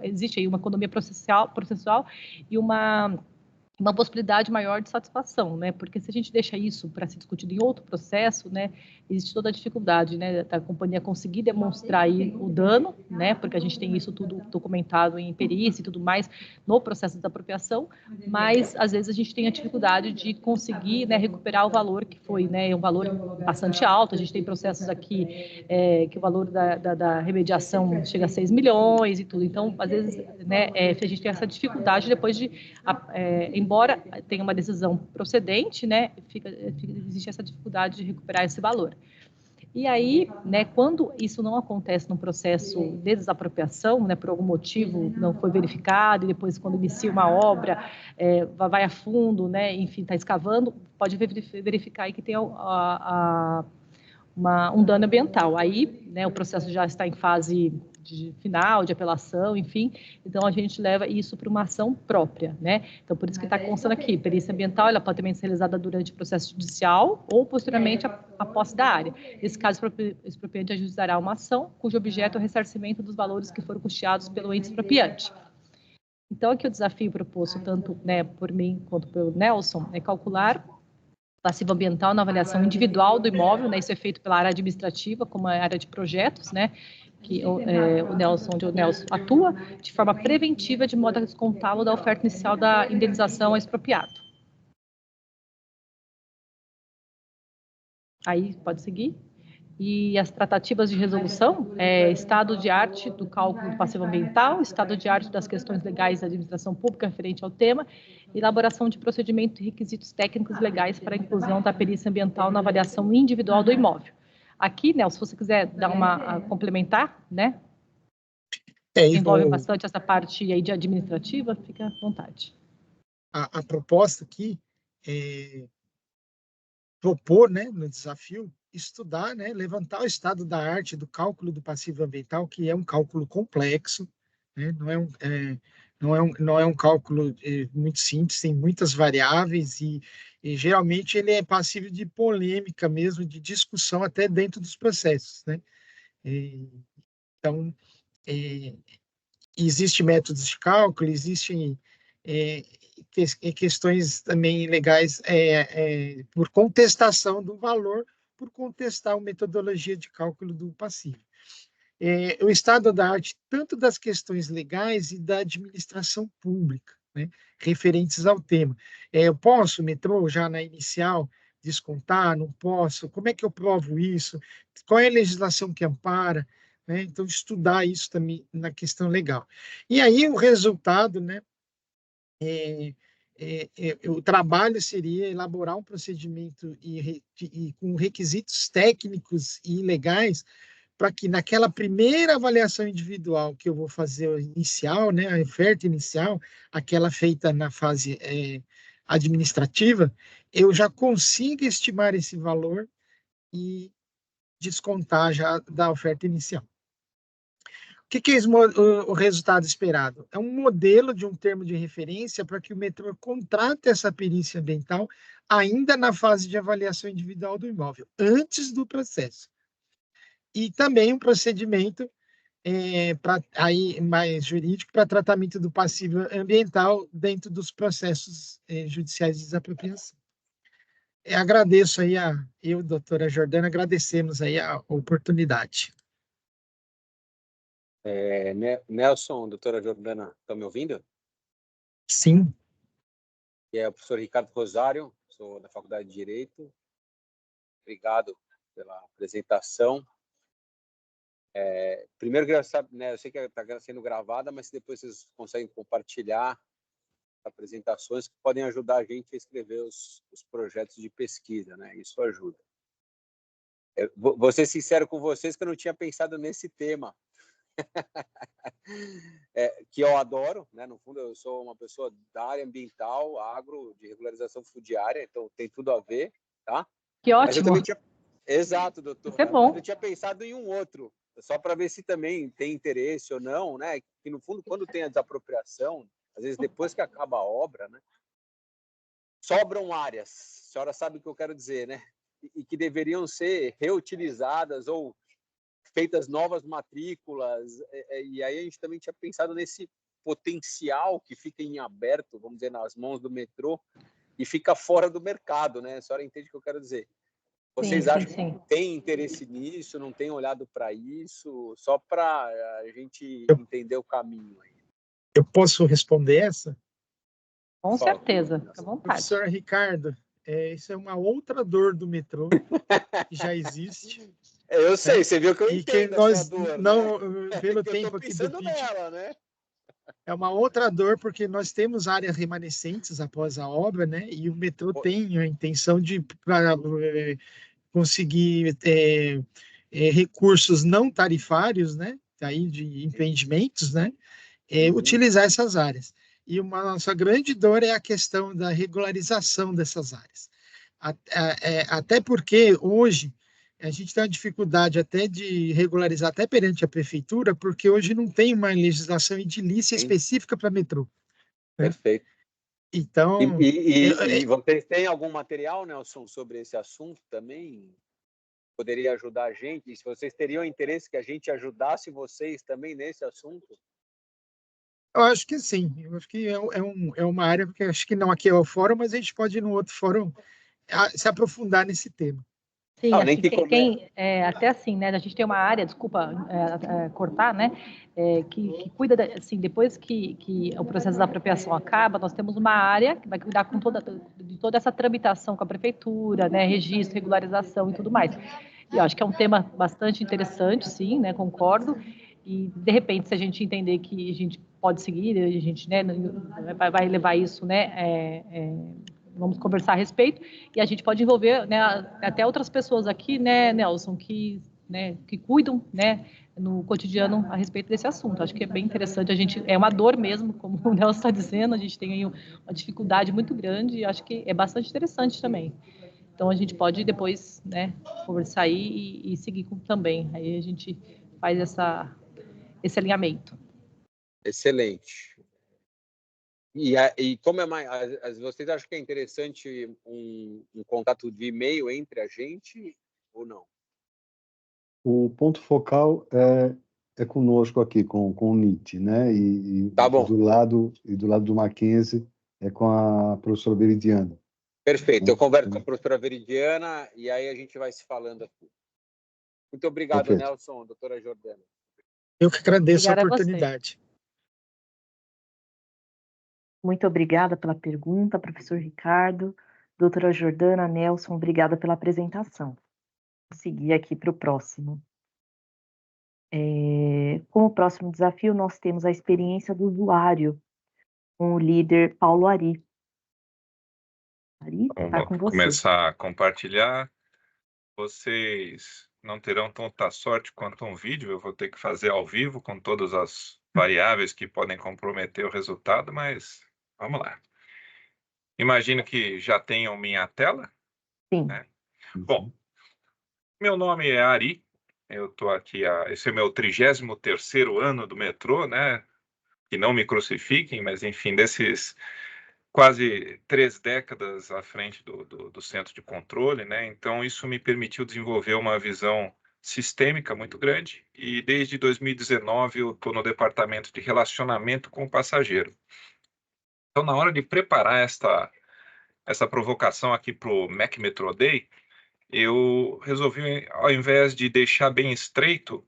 existe aí uma economia processual e uma possibilidade maior de satisfação, né? Porque se a gente deixa isso para ser discutido em outro processo, né, existe toda a dificuldade, né, da companhia conseguir demonstrar aí o dano, né? Porque a gente tem isso tudo documentado em perícia e tudo mais no processo de apropriação, mas às vezes a gente tem a dificuldade de conseguir, né, recuperar o valor que foi, né, um valor bastante alto. A gente tem processos aqui que o valor da remediação chega a 6 milhões e tudo. Então, às vezes, né, a gente tem essa dificuldade depois de embora tenha uma decisão procedente, né, existe essa dificuldade de recuperar esse valor. E aí, né, quando isso não acontece no processo de desapropriação, né, por algum motivo não foi verificado, e depois quando inicia uma obra, vai a fundo, né, enfim, está escavando, pode verificar aí que tem um dano ambiental. Aí, né, o processo já está em fase final, de apelação, enfim, então a gente leva isso para uma ação própria, né? Então, por isso que está constando aqui, perícia ambiental, ela pode também ser realizada durante o processo judicial ou posteriormente a posse da área. Nesse caso, o expropriante ajuizará uma ação cujo objeto é o ressarcimento dos valores que foram custeados pelo ente expropriante. Então, aqui o desafio proposto tanto, né, por mim quanto pelo Nelson é calcular passivo ambiental na avaliação individual do imóvel, né? Isso é feito pela área administrativa, como a área de projetos, né? Que onde o Nelson atua, de forma preventiva, de modo a descontá-lo da oferta inicial da indenização ao expropriado. Aí, pode seguir. E as tratativas de resolução, estado de arte do cálculo do passivo ambiental, estado de arte das questões legais da administração pública referente ao tema, elaboração de procedimento e requisitos técnicos legais para a inclusão da perícia ambiental na avaliação individual do imóvel. Aqui, Nelson, se você quiser dar uma complementar, né? Envolve bastante essa parte aí de administrativa, fica à vontade. A proposta aqui é propor, né, no desafio, estudar, né, levantar o estado da arte do cálculo do passivo ambiental, que é um cálculo complexo, né, não é um cálculo muito simples, tem muitas variáveis e geralmente ele é passível de polêmica mesmo, de discussão até dentro dos processos, né? Então, existem métodos de cálculo, existem questões também legais por contestação do valor, por contestar a metodologia de cálculo do passivo. O estado da arte, tanto das questões legais e da administração pública, né, referentes ao tema. Eu posso, metrô, já na inicial, descontar? Não posso? Como é que eu provo isso? Qual é a legislação que ampara? Né? Então, estudar isso também na questão legal. E aí, o resultado, né, o trabalho seria elaborar um procedimento com requisitos técnicos e legais para que naquela primeira avaliação individual que eu vou fazer inicial, né, a oferta inicial, aquela feita na fase administrativa, eu já consiga estimar esse valor e descontar já da oferta inicial. O que é o resultado esperado? É um modelo de um termo de referência para que o metrô contrate essa perícia ambiental ainda na fase de avaliação individual do imóvel, antes do processo. E também um procedimento mais jurídico para tratamento do passivo ambiental dentro dos processos judiciais de desapropriação. Agradeço aí doutora Jordana, agradecemos aí a oportunidade. Nelson, doutora Jordana, estão me ouvindo? Sim. O professor Ricardo Rosário, sou da Faculdade de Direito. Obrigado pela apresentação. Primeiro, queria saber, né, eu sei que está sendo gravada, mas se depois vocês conseguem compartilhar apresentações que podem ajudar a gente a escrever os projetos de pesquisa, né? Isso ajuda. Vou ser sincero com vocês que eu não tinha pensado nesse tema, que eu adoro, né? No fundo, eu sou uma pessoa da área ambiental, agro, de regularização fundiária, então tem tudo a ver, tá? Que ótimo! Mas eu também tinha... Exato, doutor. Isso é bom. Mas eu tinha pensado em um outro, só para ver se também tem interesse ou não, né? Que no fundo, quando tem a desapropriação, às vezes depois que acaba a obra, né? Sobram áreas, a senhora sabe o que eu quero dizer, né? E que deveriam ser reutilizadas ou feitas novas matrículas, e aí a gente também tinha pensado nesse potencial que fica em aberto, vamos dizer, nas mãos do metrô, e fica fora do mercado, né? A senhora entende o que eu quero dizer? Vocês acham que tem interesse nisso, não tem olhado para isso, só para a gente entender o caminho aí? Eu posso responder essa? Com certeza, fica à vontade. Professor Ricardo, isso é uma outra dor do metrô que já existe. Eu sei, você viu que eu entendo e que nós a sua dor, não, né? pelo que tempo aqui do vídeo, nela, né? É uma outra dor porque nós temos áreas remanescentes após a obra, né? E o metrô tem a intenção de conseguir recursos não tarifários, né? Aí de empreendimentos, né? Utilizar essas áreas. E uma nossa grande dor é a questão da regularização dessas áreas. Até porque hoje a gente tem uma dificuldade até de regularizar até perante a prefeitura, porque hoje não tem uma legislação edilícia específica para metrô. Né? Perfeito. Então... E vocês têm algum material, Nelson, sobre esse assunto também? Poderia ajudar a gente? E se vocês teriam interesse que a gente ajudasse vocês também nesse assunto? Eu acho que sim. Eu acho que é uma área, porque acho que não aqui é o fórum, mas a gente pode ir no outro fórum se aprofundar nesse tema. Sim, não, assim, até assim, né? A gente tem uma área, desculpa cortar, né? Que cuida, assim, depois que o processo da apropriação acaba, nós temos uma área que vai cuidar de toda essa tramitação com a prefeitura, né? Registro, regularização e tudo mais. E eu acho que é um tema bastante interessante, sim, né? Concordo. E, de repente, se a gente entender que a gente pode seguir, a gente, né, vai levar isso, né? Vamos conversar a respeito, e a gente pode envolver, né, até outras pessoas aqui, né, Nelson, que cuidam, né, no cotidiano a respeito desse assunto. Acho que é bem interessante, é uma dor mesmo, como o Nelson está dizendo, a gente tem aí uma dificuldade muito grande, e acho que é bastante interessante também. Então, a gente pode depois, né, conversar aí e seguir também. Aí a gente faz esse alinhamento. Excelente. E como é mais... Vocês acham que é interessante um contato de e-mail entre a gente ou não? O ponto focal é conosco aqui, com o NIT, né? Tá bom. Do lado do Mackenzie é com a professora Veridiana. Perfeito, eu converso com a professora Veridiana e aí a gente vai se falando aqui. Muito obrigado, perfeito. Nelson, doutora Jordana. Eu que agradeço a oportunidade. Muito obrigada pela pergunta, professor Ricardo. Doutora Jordana, Nelson, obrigada pela apresentação. Vou seguir aqui para o próximo. Como próximo desafio, nós temos a experiência do usuário, com o líder Paulo Ari. Ari, está com você. Vou começar a compartilhar. Vocês não terão tanta sorte quanto um vídeo, eu vou ter que fazer ao vivo com todas as variáveis que podem comprometer o resultado, mas vamos lá. Imagino que já tenham minha tela. Sim. Né? Bom, meu nome é Ari, eu estou aqui, esse é o meu 33º ano do metrô, né? Que não me crucifiquem, mas enfim, desses quase 3 décadas à frente do centro de controle, né? Então isso me permitiu desenvolver uma visão sistêmica muito grande e desde 2019 eu estou no departamento de relacionamento com o passageiro. Então, na hora de preparar essa provocação aqui para o Mac Metro Day, eu resolvi, ao invés de deixar bem estreito,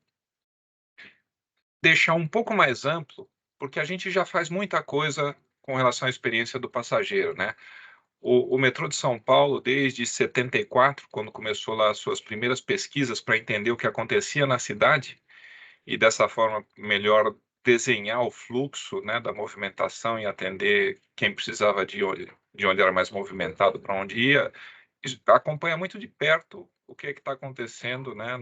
deixar um pouco mais amplo, porque a gente já faz muita coisa com relação à experiência do passageiro, né? O metrô de São Paulo, desde 74, quando começou lá as suas primeiras pesquisas para entender o que acontecia na cidade, e dessa forma melhor desenhar o fluxo, né, da movimentação e atender quem precisava de onde era mais movimentado para onde ia, acompanha muito de perto o que está acontecendo, né,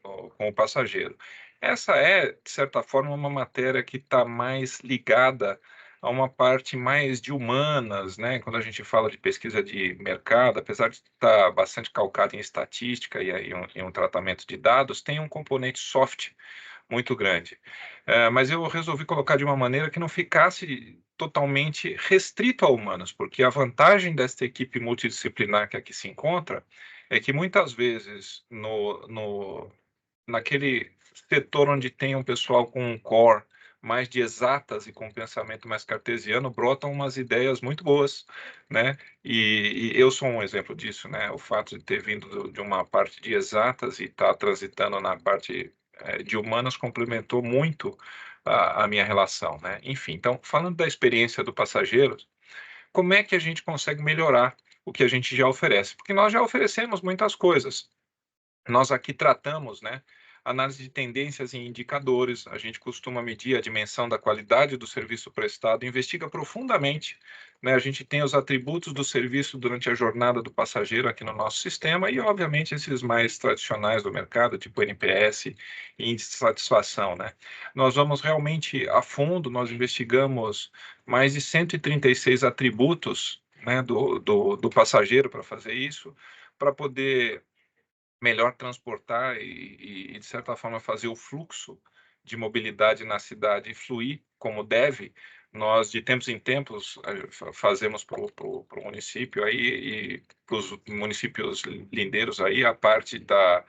com o passageiro. Essa é, de certa forma, uma matéria que está mais ligada a uma parte mais de humanas, né? Quando a gente fala de pesquisa de mercado, apesar de estar bastante calcado em estatística e em um tratamento de dados, tem um componente soft muito grande. Mas eu resolvi colocar de uma maneira que não ficasse totalmente restrito a humanos, porque a vantagem desta equipe multidisciplinar que aqui se encontra é que muitas vezes naquele setor onde tem um pessoal com um core mais de exatas e com um pensamento mais cartesiano, brotam umas ideias muito boas, né? E eu sou um exemplo disso, né? O fato de ter vindo de uma parte de exatas e estar transitando na parte de humanas complementou muito a minha relação, né? Enfim, então, falando da experiência do passageiro, como é que a gente consegue melhorar o que a gente já oferece? Porque nós já oferecemos muitas coisas. Nós aqui tratamos, né, análise de tendências em indicadores, a gente costuma medir a dimensão da qualidade do serviço prestado, investiga profundamente, né, a gente tem os atributos do serviço durante a jornada do passageiro aqui no nosso sistema e, obviamente, esses mais tradicionais do mercado, tipo NPS e índice de satisfação, né. Nós vamos realmente a fundo, nós investigamos mais de 136 atributos, né, do passageiro para fazer isso, para poder melhor transportar e, de certa forma, fazer o fluxo de mobilidade na cidade fluir como deve. Nós, de tempos em tempos, fazemos para o município aí e para os municípios lindeiros aí a parte da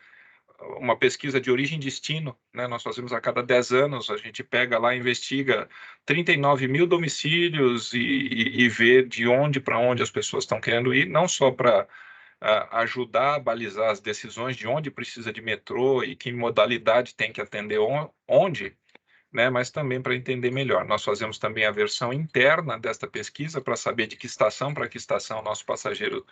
uma pesquisa de origem e destino, né? Nós fazemos a cada 10 anos, a gente pega lá, investiga 39 mil domicílios e vê de onde para onde as pessoas estão querendo ir, não só para ajudar a balizar as decisões de onde precisa de metrô e que modalidade tem que atender onde, né, mas também para entender melhor. Nós fazemos também a versão interna desta pesquisa para saber de que estação para que estação o nosso passageiro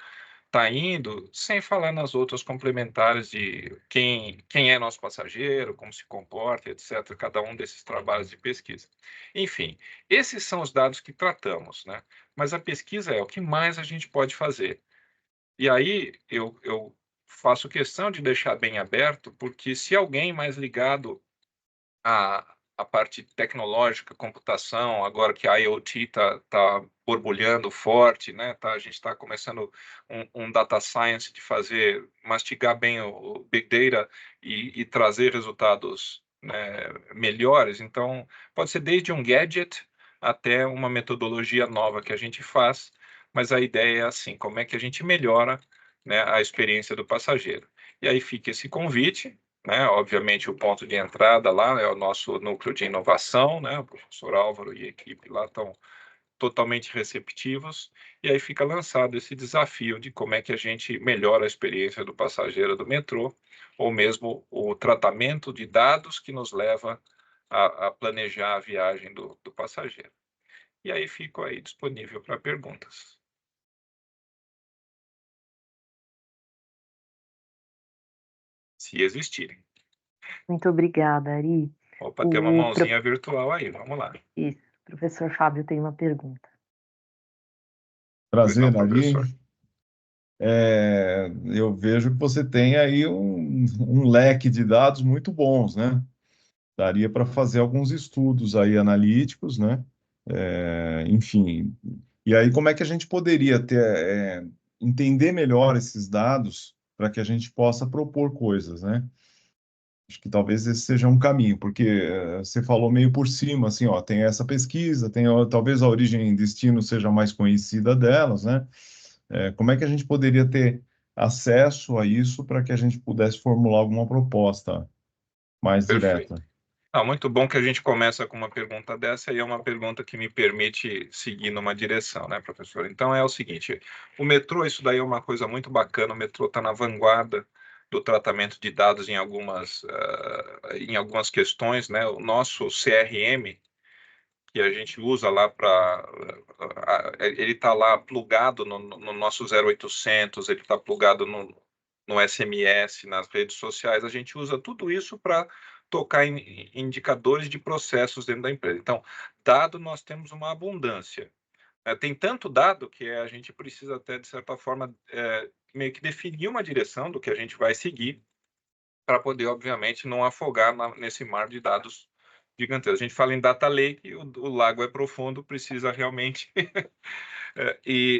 está indo, sem falar nas outras complementares de quem é nosso passageiro, como se comporta, etc., cada um desses trabalhos de pesquisa. Enfim, esses são os dados que tratamos, né? Mas a pesquisa é o que mais a gente pode fazer. E aí eu faço questão de deixar bem aberto, porque se alguém mais ligado à parte tecnológica, computação, agora que a IoT tá borbulhando forte, né? A gente está começando um data science de fazer, mastigar bem o Big Data e trazer resultados, né, melhores. Então, pode ser desde um gadget até uma metodologia nova que a gente faz, mas a ideia é assim, como é que a gente melhora, né, a experiência do passageiro. E aí fica esse convite, né? Obviamente, o ponto de entrada lá é o nosso núcleo de inovação, né? O professor Álvaro e a equipe lá estão totalmente receptivos, e aí fica lançado esse desafio de como é que a gente melhora a experiência do passageiro do metrô, ou mesmo o tratamento de dados que nos leva a planejar a viagem do passageiro. E aí fico aí disponível para perguntas. Se existirem. Muito obrigada, Ari. Opa, tem uma mãozinha virtual aí, vamos lá. Isso, professor Fábio tem uma pergunta. Prazer, Ari. Eu vejo que você tem aí um leque de dados muito bons, né? Daria para fazer alguns estudos aí analíticos, né? Enfim, e aí como é que a gente poderia entender melhor esses dados para que a gente possa propor coisas, né? Acho que talvez esse seja um caminho, porque você falou meio por cima, assim, ó, tem essa pesquisa, talvez a origem e destino seja mais conhecida delas, né? Como é que a gente poderia ter acesso a isso para que a gente pudesse formular alguma proposta mais direta? Muito bom que a gente começa com uma pergunta dessa, e é uma pergunta que me permite seguir numa direção, né, professor? Então, é o seguinte, o metrô, isso daí é uma coisa muito bacana, o metrô está na vanguarda do tratamento de dados em algumas questões, né? O nosso CRM, que a gente usa lá ele está lá plugado no nosso 0800, ele está plugado no SMS, nas redes sociais, a gente usa tudo isso para tocar em indicadores de processos dentro da empresa. Então, dado, nós temos uma abundância. Tem tanto dado que a gente precisa até, de certa forma, meio que definir uma direção do que a gente vai seguir para poder, obviamente, não afogar nesse mar de dados gigantescos. A gente fala em data lake, o lago é profundo, precisa realmente...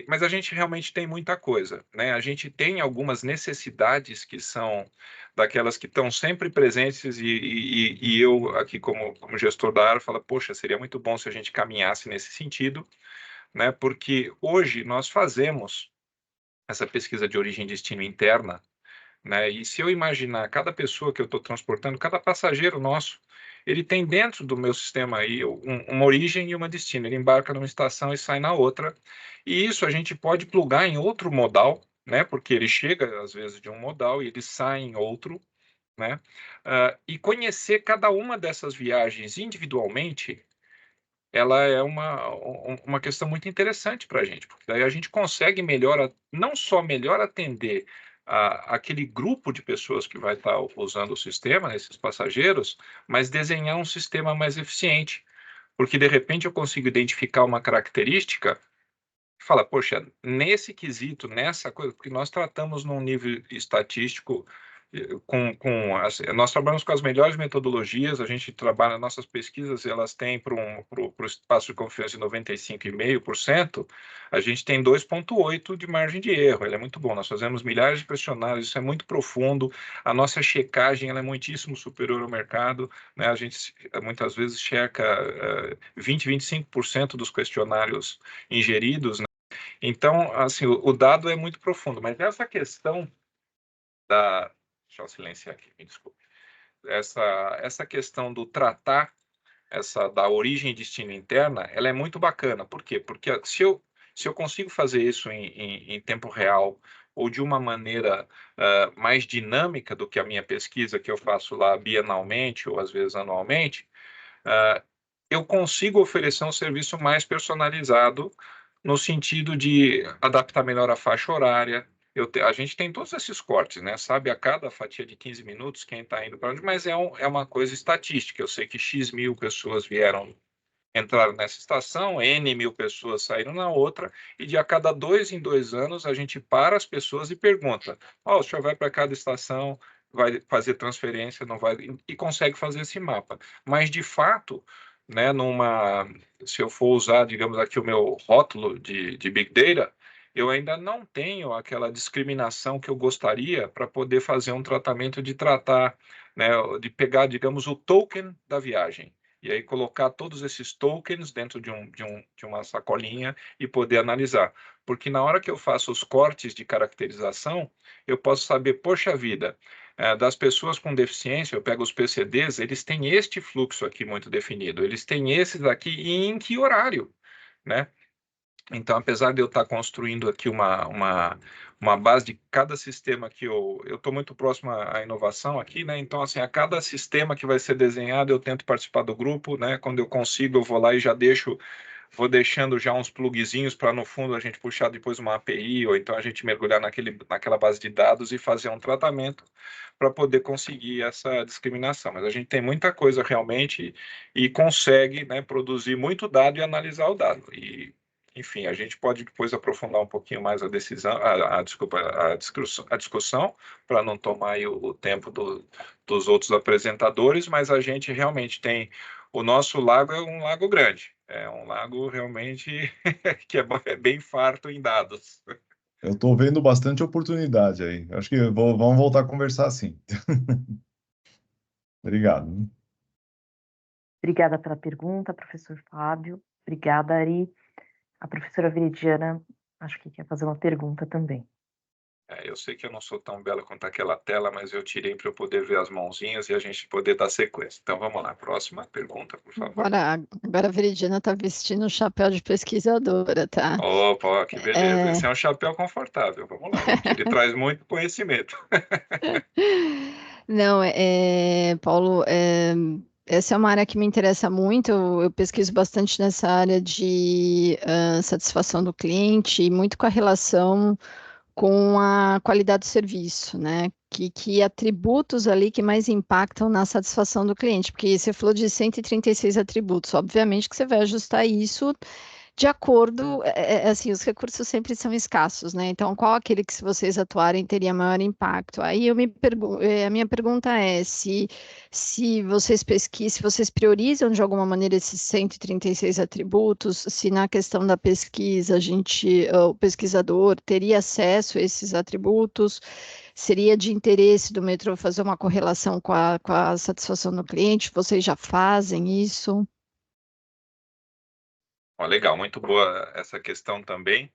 mas a gente realmente tem muita coisa, né? A gente tem algumas necessidades que são daquelas que estão sempre presentes e eu aqui como gestor da área falo, poxa, seria muito bom se a gente caminhasse nesse sentido, né? Porque hoje nós fazemos essa pesquisa de origem e destino interna, né? E se eu imaginar cada pessoa que eu estou transportando, cada passageiro nosso, ele tem dentro do meu sistema aí uma origem e uma destino. Ele embarca numa estação e sai na outra. E isso a gente pode plugar em outro modal, né? Porque ele chega às vezes de um modal e ele sai em outro, né? E conhecer cada uma dessas viagens individualmente, ela é uma questão muito interessante para a gente, porque daí a gente consegue não só melhor atender aquele grupo de pessoas que vai estar usando o sistema, esses passageiros, mas desenhar um sistema mais eficiente, porque de repente eu consigo identificar uma característica e fala, poxa, nesse quesito, nessa coisa, porque nós tratamos num nível estatístico nós trabalhamos com as melhores metodologias, a gente trabalha, nossas pesquisas, elas têm para o espaço de confiança de 95,5%, a gente tem 2,8% de margem de erro, ele é muito bom, nós fazemos milhares de questionários, isso é muito profundo, a nossa checagem ela é muitíssimo superior ao mercado, né? A gente muitas vezes checa 20, 25% dos questionários ingeridos, né? Então, assim, o dado é muito profundo, mas essa questão deixa eu silenciar aqui, me desculpe. Essa questão do tratar da origem e destino interna, ela é muito bacana. Por quê? Porque se eu consigo fazer isso em tempo real ou de uma maneira mais dinâmica do que a minha pesquisa que eu faço lá bienalmente ou às vezes anualmente, eu consigo oferecer um serviço mais personalizado no sentido de adaptar melhor a faixa horária. A gente tem todos esses cortes, né? Sabe a cada fatia de 15 minutos quem está indo para onde, mas é uma coisa estatística. Eu sei que X mil pessoas entraram nessa estação, N mil pessoas saíram na outra, e de a cada 2 em 2 anos a gente para as pessoas e pergunta: o senhor vai para cada estação, vai fazer transferência, não vai, e consegue fazer esse mapa. Mas de fato, né, se eu for usar, digamos aqui, o meu rótulo de Big Data, eu ainda não tenho aquela discriminação que eu gostaria para poder fazer um tratamento de tratar, né, de pegar, digamos, o token da viagem, e aí colocar todos esses tokens dentro de uma sacolinha e poder analisar. Porque na hora que eu faço os cortes de caracterização, eu posso saber, poxa vida, das pessoas com deficiência, eu pego os PCDs, eles têm este fluxo aqui muito definido, eles têm esses aqui e em que horário, né? Então, apesar de eu estar construindo aqui uma base de cada sistema que eu estou muito próximo à inovação aqui, né? Então, assim, a cada sistema que vai ser desenhado, eu tento participar do grupo, né? Quando eu consigo, eu vou lá e vou deixando já uns plugzinhos para, no fundo, a gente puxar depois uma API, ou então a gente mergulhar naquela base de dados e fazer um tratamento para poder conseguir essa discriminação. Mas a gente tem muita coisa realmente e consegue, né, produzir muito dado e analisar o dado. E, enfim, a gente pode depois aprofundar um pouquinho mais a discussão para não tomar aí o tempo dos outros apresentadores, mas a gente realmente tem, o nosso lago é um lago grande, é um lago realmente que é bem farto em dados. Eu estou vendo bastante oportunidade aí. Acho que vamos voltar a conversar assim. Obrigado. Obrigada pela pergunta, professor Fábio. Obrigada, Ari. A professora Veridiana, acho que quer fazer uma pergunta também. Eu sei que eu não sou tão bela quanto aquela tela, mas eu tirei para eu poder ver as mãozinhas e a gente poder dar sequência. Então, vamos lá. Próxima pergunta, por favor. Agora a Veridiana está vestindo o chapéu de pesquisadora, tá? Opa, que beleza. Esse é um chapéu confortável. Vamos lá, ele traz muito conhecimento. Não, Paulo, essa é uma área que me interessa muito. Eu pesquiso bastante nessa área de satisfação do cliente e muito com a relação com a qualidade do serviço, né? que atributos ali que mais impactam na satisfação do cliente? Porque você falou de 136 atributos, obviamente que você vai ajustar isso de acordo, assim, os recursos sempre são escassos, né? Então, qual aquele que, se vocês atuarem, teria maior impacto? Aí a minha pergunta é se vocês pesquisam, se vocês priorizam de alguma maneira esses 136 atributos, se na questão da pesquisa o pesquisador teria acesso a esses atributos, seria de interesse do metrô fazer uma correlação com a satisfação do cliente? Vocês já fazem isso? Legal, muito boa essa questão também,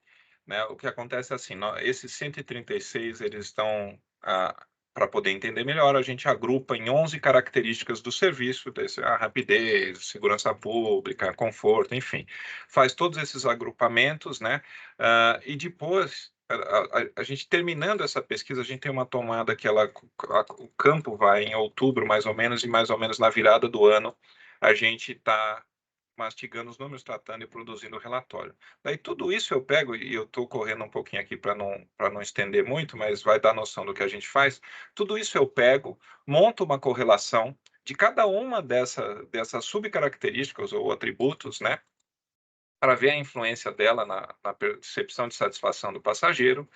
né? O que acontece é assim, esses 136, eles estão, para poder entender melhor, a gente agrupa em 11 características do serviço, a rapidez, segurança pública, conforto, enfim, faz todos esses agrupamentos, né? E depois, a gente terminando essa pesquisa, a gente tem uma tomada que o campo vai em outubro, mais ou menos na virada do ano, a gente está mastigando os números, tratando e produzindo o relatório. Daí tudo isso eu pego, e eu estou correndo um pouquinho aqui para não estender muito, mas vai dar noção do que a gente faz. Tudo isso eu pego, monto uma correlação de cada uma dessas subcaracterísticas ou atributos, né, para ver a influência dela na percepção de satisfação do passageiro.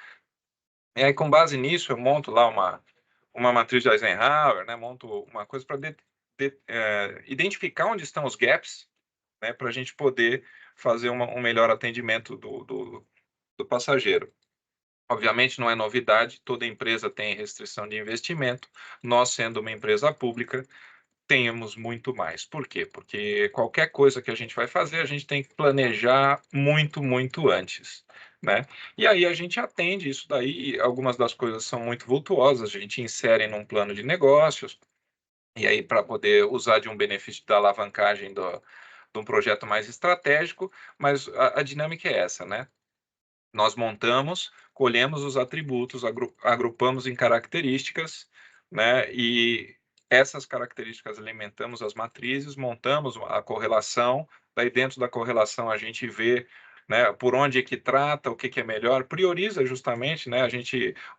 E aí, com base nisso, eu monto lá uma matriz de Eisenhower, né, monto uma coisa para identificar onde estão os gaps, né, para a gente poder fazer um melhor atendimento do passageiro. Obviamente, não é novidade, toda empresa tem restrição de investimento, nós, sendo uma empresa pública, temos muito mais. Por quê? Porque qualquer coisa que a gente vai fazer, a gente tem que planejar muito, muito antes, né? E aí a gente atende isso daí, algumas das coisas são muito vultuosas, a gente insere num plano de negócios, e aí para poder usar de um benefício da alavancagem de um projeto mais estratégico, mas a dinâmica é essa, né? Nós montamos, colhemos os atributos, agrupamos em características, né? E essas características alimentamos as matrizes, montamos a correlação, daí dentro da correlação a gente vê, né, por onde é que trata, o que é melhor, prioriza justamente, né?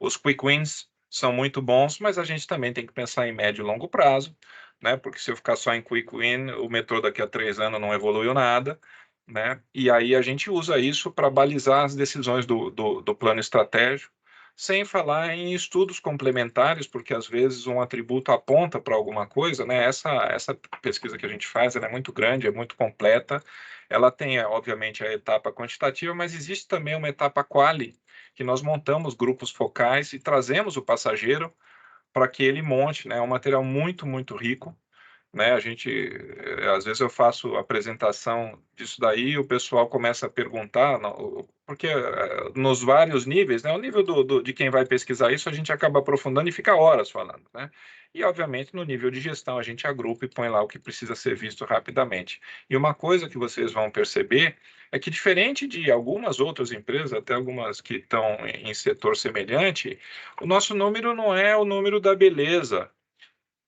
Os quick wins são muito bons, mas a gente também tem que pensar em médio e longo prazo, né? Porque se eu ficar só em quick win, o metrô daqui a 3 anos não evoluiu nada, né? E aí a gente usa isso para balizar as decisões do plano estratégico, sem falar em estudos complementares, porque às vezes um atributo aponta para alguma coisa, né? Essa pesquisa que a gente faz, ela é muito grande, é muito completa, ela tem, obviamente, a etapa quantitativa, mas existe também uma etapa quali, que nós montamos grupos focais e trazemos o passageiro para que ele monte, né? É um material muito, muito rico, né? Às vezes eu faço apresentação disso daí e o pessoal começa a perguntar, porque nos vários níveis, né? O nível de quem vai pesquisar isso, a gente acaba aprofundando e fica horas falando, né? E, obviamente, no nível de gestão, a gente agrupa e põe lá o que precisa ser visto rapidamente. E uma coisa que vocês vão perceber é que, diferente de algumas outras empresas, até algumas que estão em setor semelhante, o nosso número não é o número da beleza,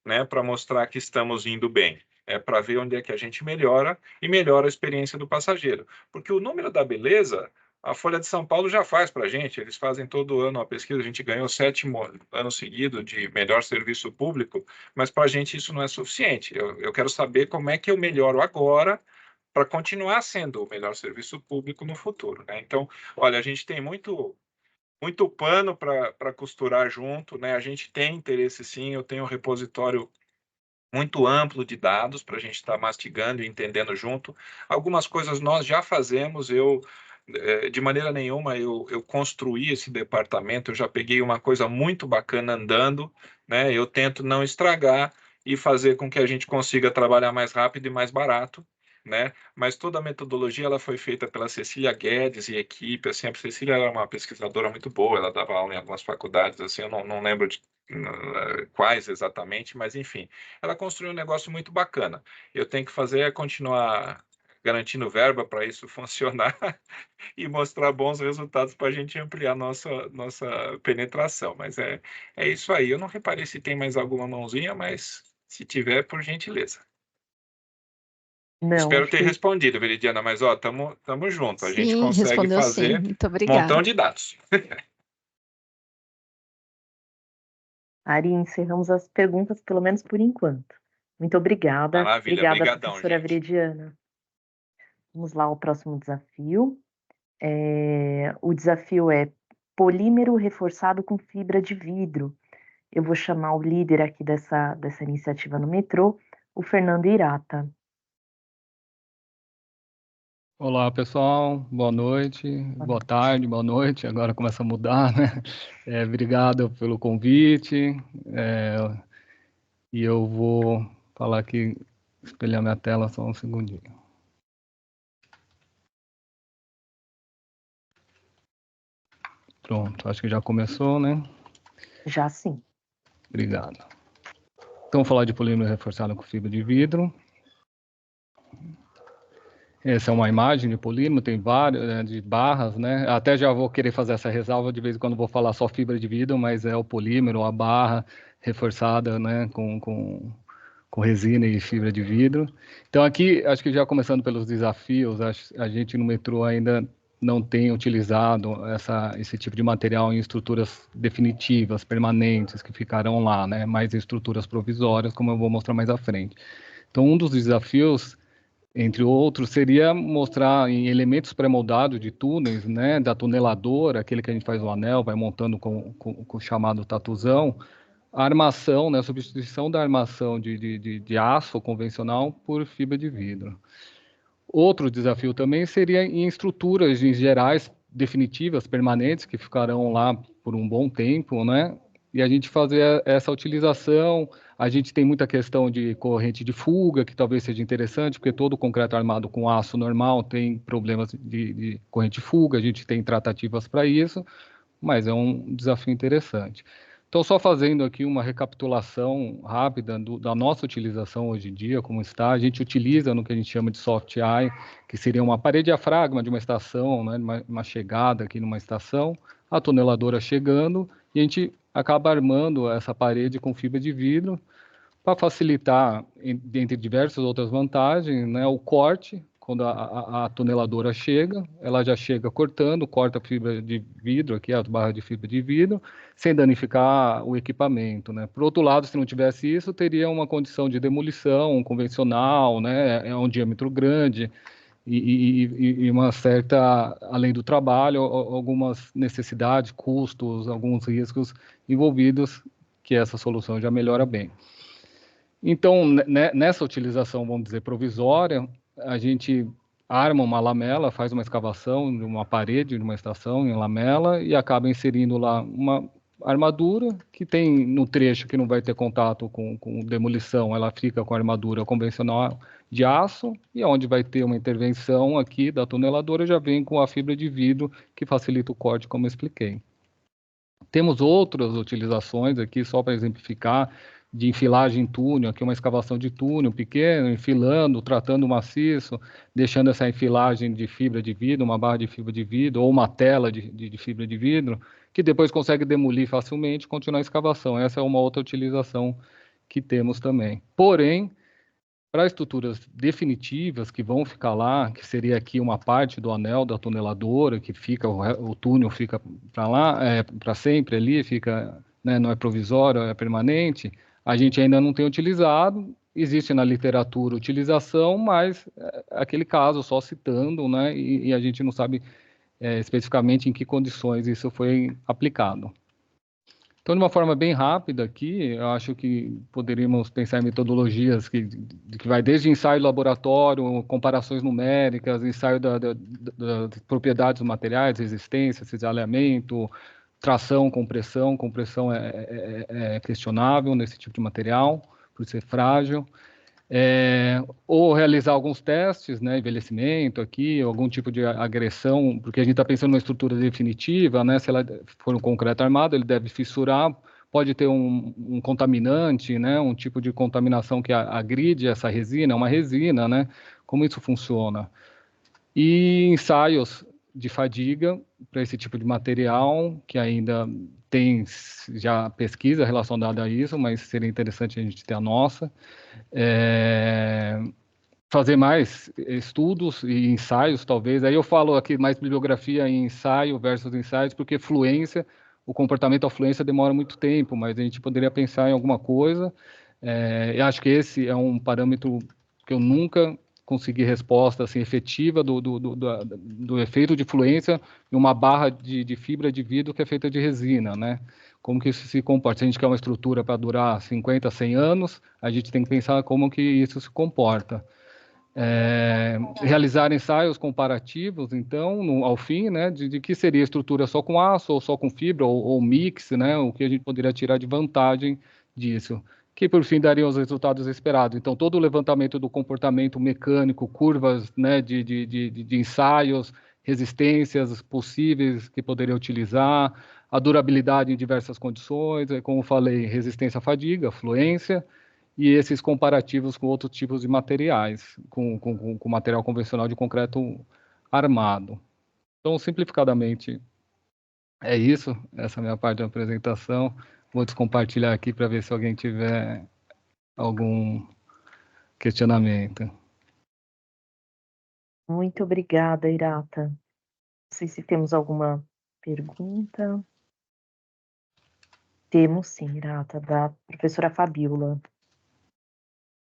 né, para mostrar que estamos indo bem. É para ver onde é que a gente melhora e melhora a experiência do passageiro. Porque o número da beleza, a Folha de São Paulo já faz para a gente, eles fazem todo ano uma pesquisa, a gente ganhou 7º ano seguido de melhor serviço público, mas para a gente isso não é suficiente. Eu quero saber como é que eu melhoro agora para continuar sendo o melhor serviço público no futuro, né? Então, olha, a gente tem muito pano para costurar junto, né? A gente tem interesse, sim. Eu tenho um repositório muito amplo de dados para a gente estar mastigando e entendendo junto. Algumas coisas nós já fazemos. De maneira nenhuma, eu construí esse departamento. Eu já peguei uma coisa muito bacana andando, né? Eu tento não estragar e fazer com que a gente consiga trabalhar mais rápido e mais barato, né? Mas toda a metodologia ela foi feita pela Cecília Guedes e equipe. Assim, a Cecília era uma pesquisadora muito boa, ela dava aula em algumas faculdades, assim, eu não lembro de quais exatamente, mas enfim, ela construiu um negócio muito bacana. Eu tenho que fazer é continuar garantindo verba para isso funcionar e mostrar bons resultados para a gente ampliar nossa penetração. Mas é isso aí. Eu não reparei se tem mais alguma mãozinha, mas se tiver, por gentileza. Não, espero ter respondido, Veridiana, mas ó, tamo junto. A gente consegue fazer sim. Muito um obrigada. montão de dados. Ari, encerramos as perguntas, pelo menos por enquanto. Muito obrigada. Maravilha, Obrigada, brigadão, professora gente. Veridiana. Vamos lá ao próximo desafio. O desafio é polímero reforçado com fibra de vidro. Eu vou chamar o líder aqui dessa iniciativa no metrô, o Fernando Irata. Olá, pessoal. Boa noite, boa tarde, boa noite. Agora começa a mudar, né? Obrigado pelo convite. E eu vou falar aqui, espelhar minha tela só um segundinho. Pronto, acho que já começou, né? Já sim. Obrigado. Então, vou falar de polímero reforçado com fibra de vidro. Essa é uma imagem de polímero, tem várias, de barras, né? Até já vou querer fazer essa ressalva, de vez em quando vou falar só fibra de vidro, mas é o polímero, a barra reforçada, né, com resina e fibra de vidro. Então, aqui, acho que já começando pelos desafios, a gente no metrô ainda não tem utilizado esse tipo de material em estruturas definitivas, permanentes, que ficarão lá, né? Mas em estruturas provisórias, como eu vou mostrar mais à frente. Então, um dos desafios, entre outros, seria mostrar em elementos pré-moldados de túneis, né, da tuneladora, aquele que a gente faz o anel, vai montando com o chamado tatuzão, a armação, né, a substituição da armação de aço convencional por fibra de vidro. Outro desafio também seria em estruturas em gerais definitivas, permanentes, que ficarão lá por um bom tempo, né? E a gente fazer essa utilização. A gente tem muita questão de corrente de fuga, que talvez seja interessante, porque todo concreto armado com aço normal tem problemas de corrente de fuga, a gente tem tratativas para isso, mas é um desafio interessante. Então, só fazendo aqui uma recapitulação rápida da nossa utilização hoje em dia, como está, a gente utiliza no que a gente chama de soft eye, que seria uma parede diafragma de uma estação, né, uma chegada aqui numa estação, a tuneladora chegando, e a gente acaba armando essa parede com fibra de vidro, para facilitar, entre diversas outras vantagens, né, o corte. Quando a tuneladora chega, ela já chega cortando, corta a fibra de vidro, aqui as barras de fibra de vidro, sem danificar o equipamento, né? Por outro lado, se não tivesse isso, teria uma condição de demolição convencional, né? É um diâmetro grande e uma certa, além do trabalho, algumas necessidades, custos, alguns riscos envolvidos, que essa solução já melhora bem. Então, nessa utilização, vamos dizer, provisória, a gente arma uma lamela, faz uma escavação de uma parede de uma estação em lamela e acaba inserindo lá uma armadura que tem no trecho que não vai ter contato com demolição, ela fica com a armadura convencional de aço, e onde vai ter uma intervenção aqui da tuneladora já vem com a fibra de vidro que facilita o corte, como eu expliquei. Temos outras utilizações aqui, só para exemplificar, de enfilagem em túnel, aqui uma escavação de túnel pequeno, enfilando, tratando maciço, deixando essa enfilagem de fibra de vidro, uma barra de fibra de vidro, ou uma tela de fibra de vidro, que depois consegue demolir facilmente e continuar a escavação. Essa é uma outra utilização que temos também. Porém, para estruturas definitivas que vão ficar lá, que seria aqui uma parte do anel da tuneladora, que fica, o túnel fica para lá, para sempre ali, fica, né, não é provisório, é permanente, a gente ainda não tem utilizado, existe na literatura utilização, mas aquele caso só citando, né, e a gente não sabe especificamente em que condições isso foi aplicado. Então, de uma forma bem rápida aqui, eu acho que poderíamos pensar em metodologias que vai desde ensaio laboratório, comparações numéricas, ensaio das propriedades dos materiais, resistência, cisalhamento, tração, compressão. Compressão é questionável nesse tipo de material, por ser frágil. Ou realizar alguns testes, né, envelhecimento aqui, algum tipo de agressão, porque a gente está pensando numa estrutura definitiva, né, se ela for um concreto armado, ele deve fissurar, pode ter um contaminante, né, um tipo de contaminação que agride essa resina, é uma resina, né, como isso funciona. E ensaios de fadiga para esse tipo de material, que ainda tem já pesquisa relacionada a isso, mas seria interessante a gente ter a nossa. Fazer mais estudos e ensaios, talvez. Aí eu falo aqui mais bibliografia em ensaio versus ensaios, porque fluência, o comportamento, a fluência demora muito tempo, mas a gente poderia pensar em alguma coisa. Eu acho que esse é um parâmetro que eu nunca consegui resposta assim, efetiva do efeito de fluência em uma barra de fibra de vidro que é feita de resina, né? Como que isso se comporta? Se a gente quer uma estrutura para durar 50, 100 anos, a gente tem que pensar como que isso se comporta. Realizar ensaios comparativos, então, ao fim, né, de que seria estrutura só com aço ou só com fibra ou mix, né, o que a gente poderia tirar de vantagem disso, que por fim daria os resultados esperados. Então, todo o levantamento do comportamento mecânico, curvas, né, de ensaios, resistências possíveis que poderia utilizar, a durabilidade em diversas condições, como falei, resistência à fadiga, fluência, e esses comparativos com outros tipos de materiais, com material convencional de concreto armado. Então, simplificadamente, é isso, essa é a minha parte da apresentação. Vou descompartilhar aqui para ver se alguém tiver algum questionamento. Muito obrigada, Irata. Não sei se temos alguma pergunta. Temos sim, Irata, da professora Fabiola.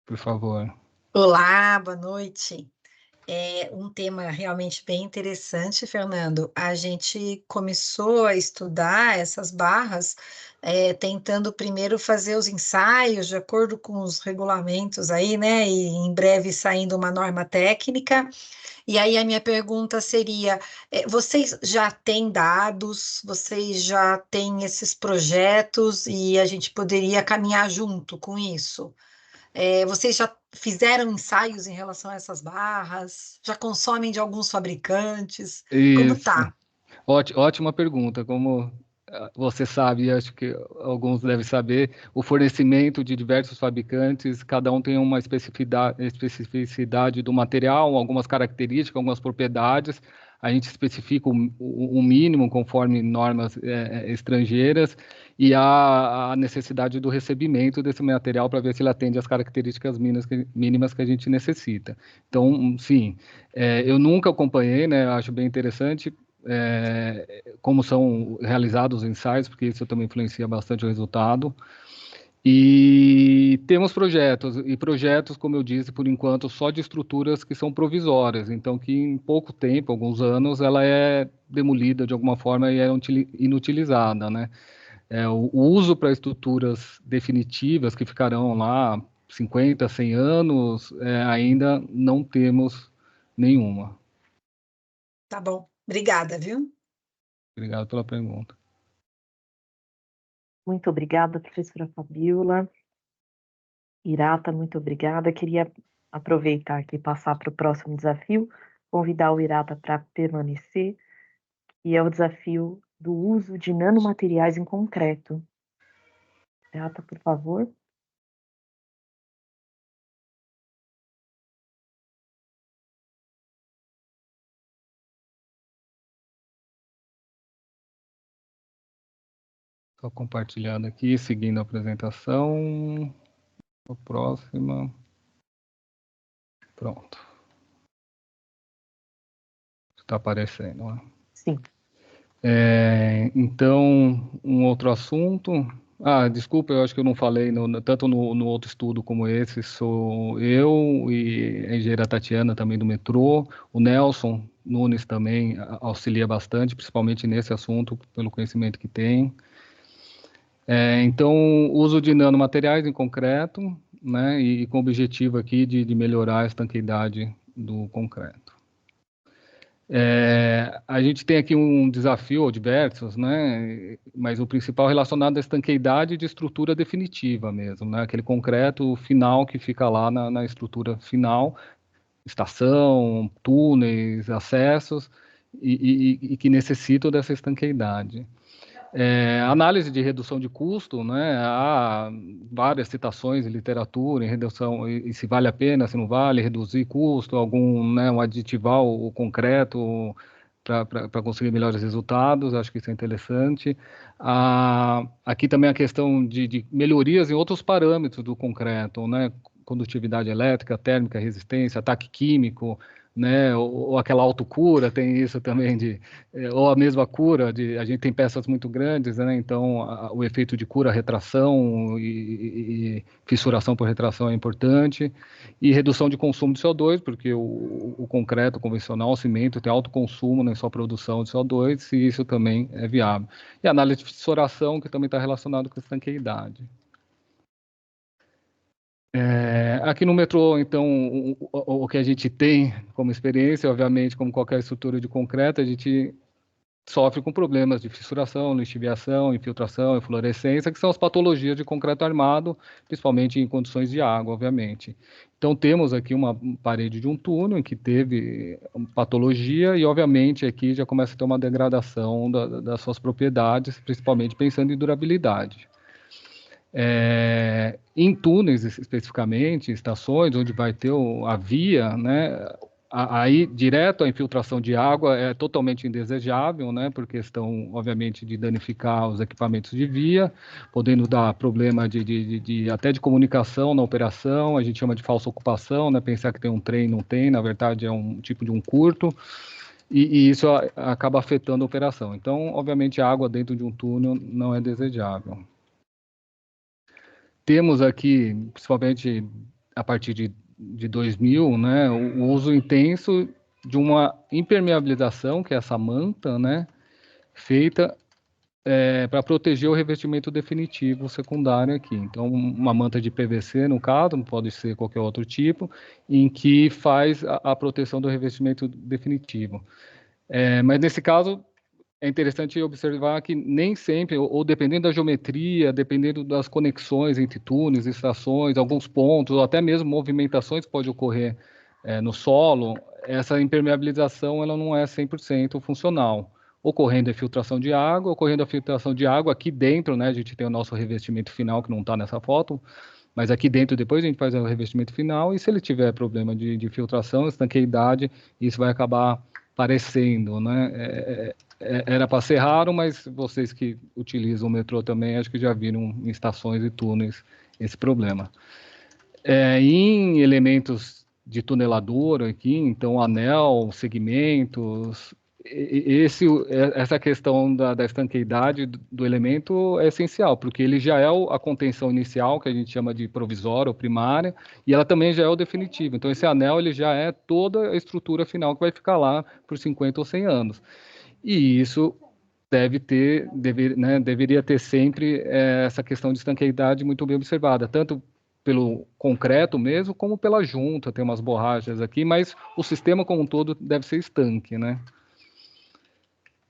Por favor. Olá, boa noite. É um tema realmente bem interessante, Fernando. A gente começou a estudar essas barras, tentando primeiro fazer os ensaios de acordo com os regulamentos aí, né? E em breve saindo uma norma técnica. E aí a minha pergunta seria: vocês já têm dados, vocês já têm esses projetos e a gente poderia caminhar junto com isso? Vocês já fizeram ensaios em relação a essas barras? Já consomem de alguns fabricantes? Como Isso. tá? Ótima pergunta. Como você sabe, acho que alguns devem saber, o fornecimento de diversos fabricantes, cada um tem uma especificidade do material, algumas características, algumas propriedades. A gente especifica o mínimo conforme normas estrangeiras e a necessidade do recebimento desse material para ver se ele atende às características mínimas que a gente necessita. Então, sim, eu nunca acompanhei, né? Acho bem interessante como são realizados os ensaios, porque isso também influencia bastante o resultado. E temos projetos, como eu disse, por enquanto, só de estruturas que são provisórias, então que em pouco tempo, alguns anos, ela é demolida de alguma forma e é inutilizada, né? O uso para estruturas definitivas que ficarão lá 50, 100 anos, ainda não temos nenhuma. Tá bom. Obrigada, viu? Obrigado pela pergunta. Muito obrigada, professora Fabiola. Irata, muito obrigada. Queria aproveitar aqui e passar para o próximo desafio, convidar o Irata para permanecer, e é o desafio do uso de nanomateriais em concreto. Irata, por favor. Estou compartilhando aqui, seguindo a apresentação. A próxima. Pronto. Está aparecendo, né? Sim. Então, um outro assunto. Desculpa, eu acho que eu não falei, tanto no outro estudo como esse, sou eu e a engenheira Tatiana também do metrô, o Nelson Nunes também auxilia bastante, principalmente nesse assunto, pelo conhecimento que tem. Então, uso de nanomateriais em concreto, né, e com o objetivo aqui de melhorar a estanqueidade do concreto. A gente tem aqui um desafio, ou diversos, né, mas o principal relacionado à estanqueidade de estrutura definitiva mesmo, né, aquele concreto final que fica lá na estrutura final, estação, túneis, acessos, e que necessitam dessa estanqueidade. Análise de redução de custo, né? Há várias citações em literatura em redução, e se vale a pena, se não vale, reduzir custo, um aditivar o concreto para conseguir melhores resultados, acho que isso é interessante. Aqui também a questão de melhorias em outros parâmetros do concreto, né? Condutividade elétrica, térmica, resistência, ataque químico, né? Ou aquela autocura, tem isso também, ou a mesma cura, a gente tem peças muito grandes, né? Então o efeito de cura, retração e fissuração por retração é importante, e redução de consumo de CO2, porque o concreto convencional, o cimento, tem alto consumo, não é só produção de CO2, e isso também é viável. E análise de fissuração, que também está relacionado com a estanqueidade. Aqui no metrô, então, o que a gente tem como experiência, obviamente, como qualquer estrutura de concreto, a gente sofre com problemas de fissuração, lixiviação, infiltração, eflorescência, que são as patologias de concreto armado, principalmente em condições de água, obviamente. Então, temos aqui uma parede de um túnel em que teve patologia e, obviamente, aqui já começa a ter uma degradação das suas propriedades, principalmente pensando em durabilidade. Em túneis, especificamente, estações onde vai ter a via, né, aí direto a infiltração de água é totalmente indesejável, né, por questão, obviamente, de danificar os equipamentos de via, podendo dar problema até de comunicação na operação, a gente chama de falsa ocupação, né, pensar que tem um trem, não tem, na verdade é um tipo de um curto, e isso acaba afetando a operação. Então, obviamente, a água dentro de um túnel não é desejável. Temos aqui, principalmente a partir de 2000, né, o uso intenso de uma impermeabilização, que é essa manta, né, feita para proteger o revestimento definitivo secundário aqui. Então, uma manta de PVC, no caso, não pode ser qualquer outro tipo, em que faz a proteção do revestimento definitivo. Mas, nesse caso, é interessante observar que nem sempre, ou dependendo da geometria, dependendo das conexões entre túneis, estações, alguns pontos, ou até mesmo movimentações que pode ocorrer no solo, essa impermeabilização ela não é 100% funcional. Ocorrendo a filtração de água, aqui dentro, né, a gente tem o nosso revestimento final, que não está nessa foto, mas aqui dentro depois a gente faz o revestimento final, e se ele tiver problema de filtração, estanqueidade, isso vai acabar aparecendo, né? Era para ser raro, mas vocês que utilizam o metrô também, acho que já viram em estações e túneis esse problema. Em elementos de tuneladora aqui, então anel, segmentos, essa questão da estanqueidade do elemento é essencial, porque ele já é a contenção inicial, que a gente chama de provisória ou primária, e ela também já é o definitivo. Então, esse anel ele já é toda a estrutura final que vai ficar lá por 50 ou 100 anos. E isso deveria ter sempre essa questão de estanqueidade muito bem observada, tanto pelo concreto mesmo, como pela junta, tem umas borrachas aqui, mas o sistema como um todo deve ser estanque, né?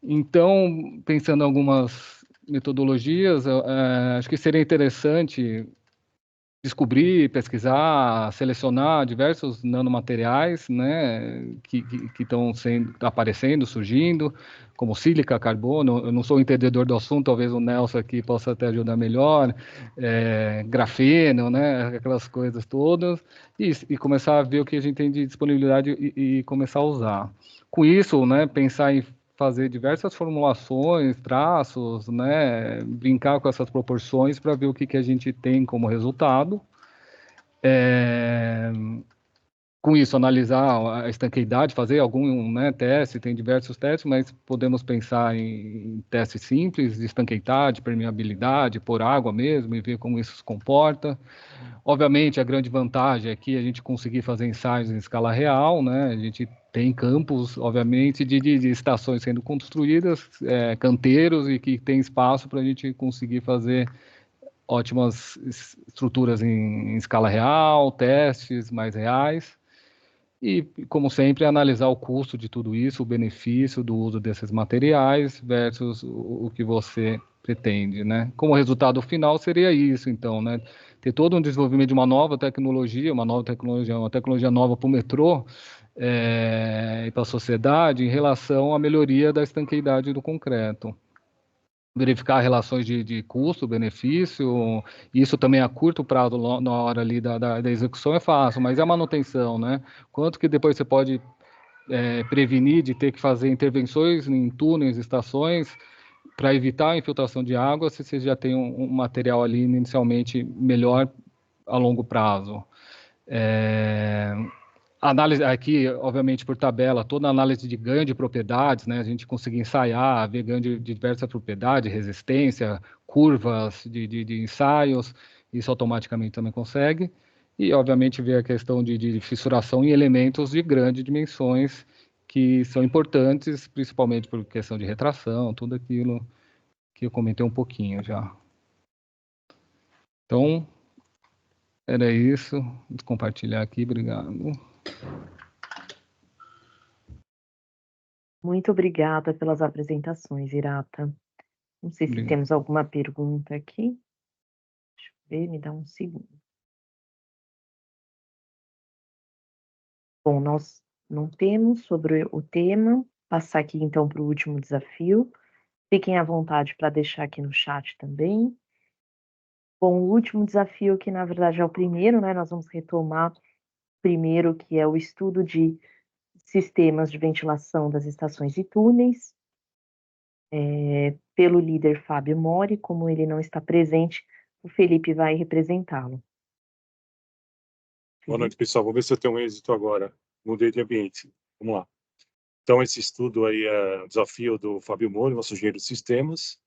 Então, pensando em algumas metodologias, acho que seria interessante descobrir, pesquisar, selecionar diversos nanomateriais, né, que estão aparecendo, surgindo, como sílica, carbono. Eu não sou entendedor do assunto, talvez o Nelson aqui possa até ajudar melhor, grafeno, né, aquelas coisas todas, e começar a ver o que a gente tem de disponibilidade e começar a usar. Com isso, né, pensar em fazer diversas formulações, traços, né, brincar com essas proporções para ver o que a gente tem como resultado. Com isso, analisar a estanqueidade, fazer algum teste, tem diversos testes, mas podemos pensar em testes simples de estanqueidade, permeabilidade, por água mesmo, e ver como isso se comporta. Obviamente, a grande vantagem é que a gente conseguir fazer ensaios em escala real, né? A gente tem campos, obviamente, de estações sendo construídas, canteiros, e que tem espaço para a gente conseguir fazer ótimas estruturas em escala real, testes mais reais. E, como sempre, analisar o custo de tudo isso, o benefício do uso desses materiais versus o que você pretende, né? Como resultado final seria isso, então, né? Ter todo um desenvolvimento de uma tecnologia nova para o metrô e para a sociedade em relação à melhoria da estanqueidade do concreto. Verificar relações de custo-benefício, isso também a curto prazo, na hora ali da execução é fácil, mas é a manutenção, né? Quanto que depois você pode prevenir de ter que fazer intervenções em túneis, estações, para evitar a infiltração de água, se você já tem um material ali inicialmente melhor a longo prazo. análise aqui, obviamente, por tabela, toda a análise de ganho de propriedades, né? A gente conseguir ensaiar, ver ganho de diversas propriedades, resistência, curvas de ensaios, isso automaticamente também consegue. E, obviamente, ver a questão de fissuração em elementos de grandes dimensões, que são importantes, principalmente por questão de retração, tudo aquilo que eu comentei um pouquinho já. Então, era isso. Vou compartilhar aqui, obrigado. Muito obrigada pelas apresentações, Irata. Não sei se temos alguma pergunta aqui. Deixa eu ver, me dá um segundo. Bom, nós não temos sobre o tema. Passar aqui então para o último desafio. Fiquem à vontade para deixar aqui no chat também. Bom, o último desafio, que na verdade é o primeiro, né? Nós vamos retomar primeiro, que é o estudo de sistemas de ventilação das estações e túneis, pelo líder Fábio Mori. Como ele não está presente, o Felipe vai representá-lo. Boa noite, pessoal. Vamos ver se eu tenho um êxito agora. Mudei de ambiente. Vamos lá. Então, esse estudo aí é o desafio do Fábio Mori, nosso engenheiro de sistemas,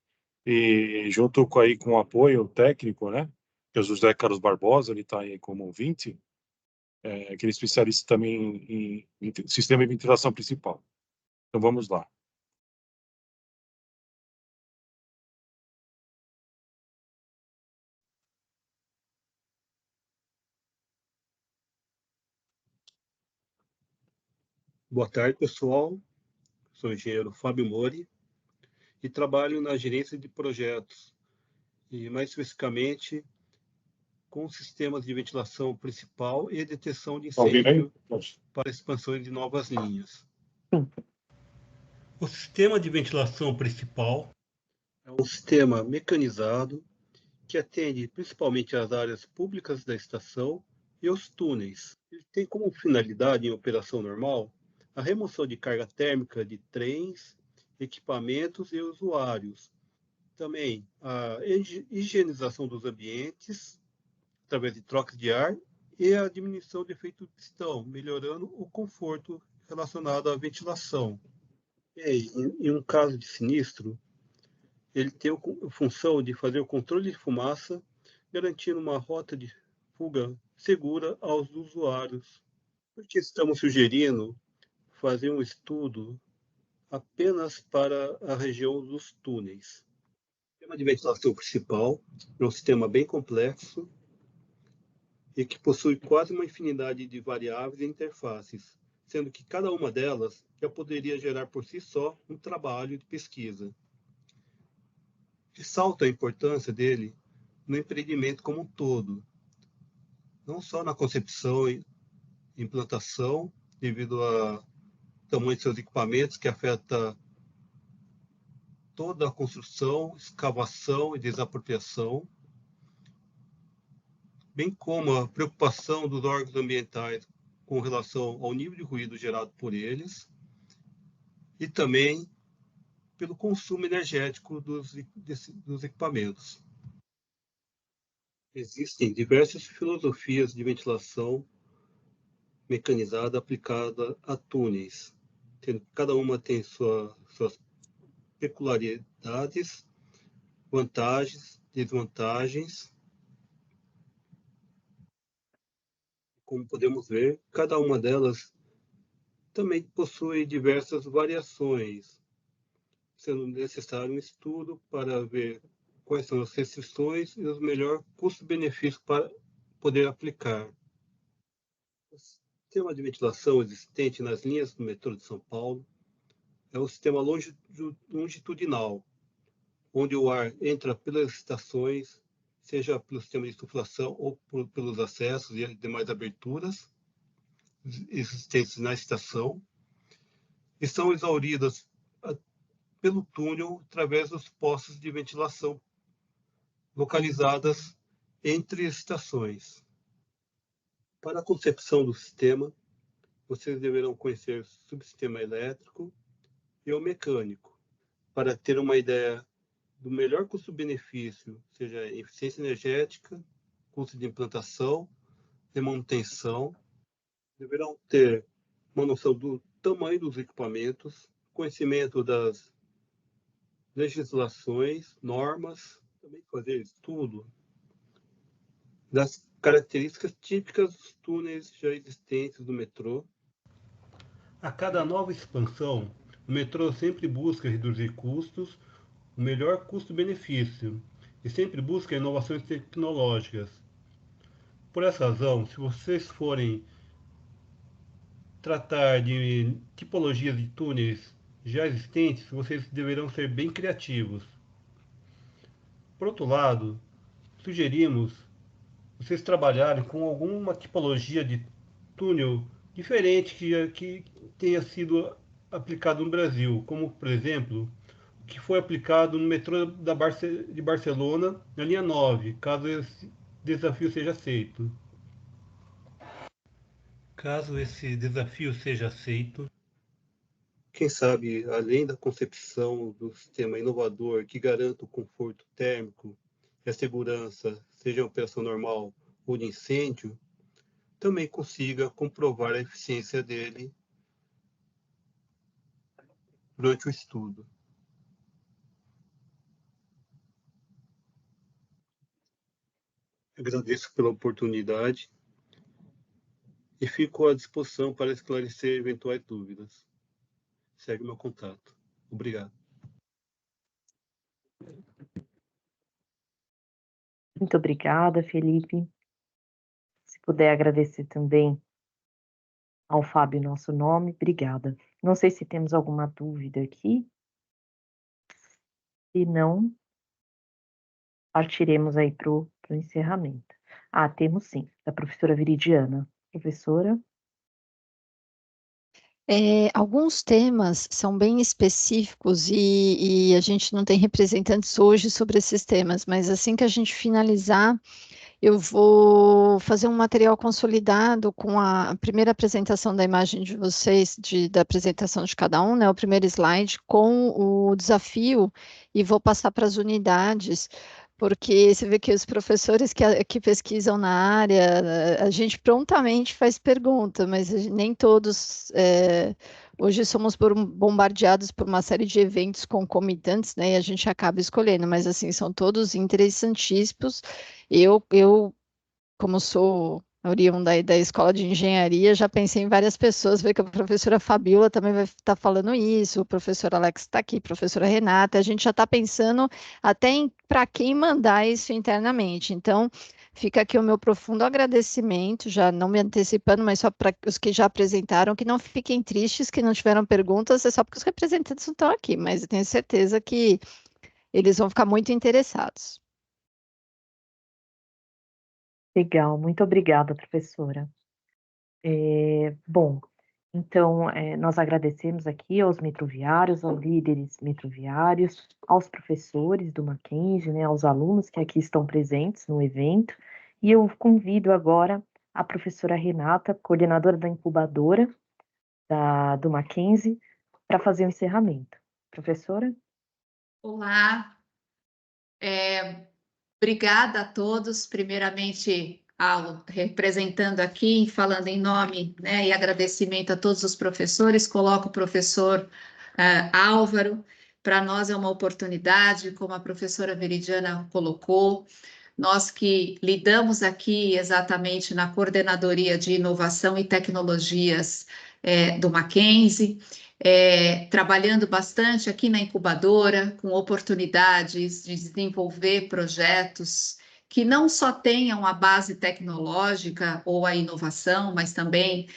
e junto com o apoio técnico, né, que é o José Carlos Barbosa, ele está aí como ouvinte, que ele é especialista também em sistema de ventilação principal. Então, vamos lá. Boa tarde, pessoal. Sou o engenheiro Fábio Mori e trabalho na gerência de projetos, e mais especificamente com sistemas de ventilação principal e detecção de incêndio para expansão de novas linhas. O sistema de ventilação principal é um sistema mecanizado que atende principalmente às áreas públicas da estação e aos túneis. Ele tem como finalidade, em operação normal, a remoção de carga térmica de trens, equipamentos e usuários. Também a higienização dos ambientes, através de trocas de ar, e a diminuição do efeito de pistão, melhorando o conforto relacionado à ventilação. E, em um caso de sinistro, ele tem a função de fazer o controle de fumaça, garantindo uma rota de fuga segura aos usuários. Por que estamos sugerindo fazer um estudo apenas para a região dos túneis? O sistema de ventilação principal é um sistema bem complexo e que possui quase uma infinidade de variáveis e interfaces, sendo que cada uma delas já poderia gerar por si só um trabalho de pesquisa. Ressalto a importância dele no empreendimento como um todo, não só na concepção e implantação, devido ao tamanho de seus equipamentos, que afeta toda a construção, escavação e desapropriação, bem como a preocupação dos órgãos ambientais com relação ao nível de ruído gerado por eles, e também pelo consumo energético dos equipamentos. Existem diversas filosofias de ventilação mecanizada aplicada a túneis, tendo cada uma tem suas peculiaridades, vantagens, desvantagens. Como podemos ver, cada uma delas também possui diversas variações, sendo necessário um estudo para ver quais são as restrições e os melhores custo-benefício para poder aplicar. O sistema de ventilação existente nas linhas do metrô de São Paulo é o sistema longitudinal, onde o ar entra pelas estações, seja pelo sistema de insuflação ou pelos acessos e demais aberturas existentes na estação, e são exauridas pelo túnel através dos postos de ventilação localizadas entre estações. Para a concepção do sistema, vocês deverão conhecer o subsistema elétrico e o mecânico, para ter uma ideia do melhor custo-benefício, seja eficiência energética, custo de implantação, de manutenção, deverão ter uma noção do tamanho dos equipamentos, conhecimento das legislações, normas, também fazer estudo das características típicas dos túneis já existentes do metrô. A cada nova expansão, o metrô sempre busca reduzir custos, o melhor custo-benefício, e sempre busca inovações tecnológicas. Por essa razão, se vocês forem tratar de tipologias de túneis já existentes, vocês deverão ser bem criativos. Por outro lado, sugerimos vocês trabalharem com alguma tipologia de túnel diferente que tenha sido aplicado no Brasil, como, por exemplo, o que foi aplicado no metrô de Barcelona, na linha 9, caso esse desafio seja aceito. Caso esse desafio seja aceito, quem sabe, além da concepção do sistema inovador que garanta o conforto térmico e a segurança, seja em operação normal ou de incêndio, também consiga comprovar a eficiência dele durante o estudo. Agradeço pela oportunidade e fico à disposição para esclarecer eventuais dúvidas. Segue meu contato. Obrigado. Muito obrigada, Felipe. Se puder agradecer também ao Fábio nosso nome, obrigada. Não sei se temos alguma dúvida aqui. Se não, partiremos aí para o encerramento. Temos sim, da professora Viridiana. Professora? Alguns temas são bem específicos e a gente não tem representantes hoje sobre esses temas, mas assim que a gente finalizar, eu vou fazer um material consolidado com a primeira apresentação da imagem de vocês, da apresentação de cada um, né, o primeiro slide, com o desafio, e vou passar para as unidades, porque você vê que os professores que pesquisam na área, a gente prontamente faz pergunta, mas nem todos... hoje somos bombardeados por uma série de eventos concomitantes, né, e a gente acaba escolhendo, mas assim, são todos interessantíssimos. Eu como sou oriunda da escola de engenharia, já pensei em várias pessoas, ver que a professora Fabiola também vai estar falando isso, o professor Alex está aqui, a professora Renata, a gente já está pensando até para quem mandar isso internamente. Então, fica aqui o meu profundo agradecimento, já não me antecipando, mas só para os que já apresentaram, que não fiquem tristes, que não tiveram perguntas, é só porque os representantes não estão aqui, mas eu tenho certeza que eles vão ficar muito interessados. Legal, muito obrigada, professora. Bom, então, nós agradecemos aqui aos metroviários, aos líderes metroviários, aos professores do Mackenzie, né, aos alunos que aqui estão presentes no evento, e eu convido agora a professora Renata, coordenadora da incubadora do Mackenzie, para fazer o encerramento. Professora? Olá, obrigada a todos, primeiramente representando aqui, falando em nome, né, e agradecimento a todos os professores, coloco o professor Álvaro, para nós é uma oportunidade, como a professora Veridiana colocou, nós que lidamos aqui exatamente na Coordenadoria de Inovação e Tecnologias do Mackenzie, trabalhando bastante aqui na incubadora, com oportunidades de desenvolver projetos que não só tenham a base tecnológica ou a inovação, mas também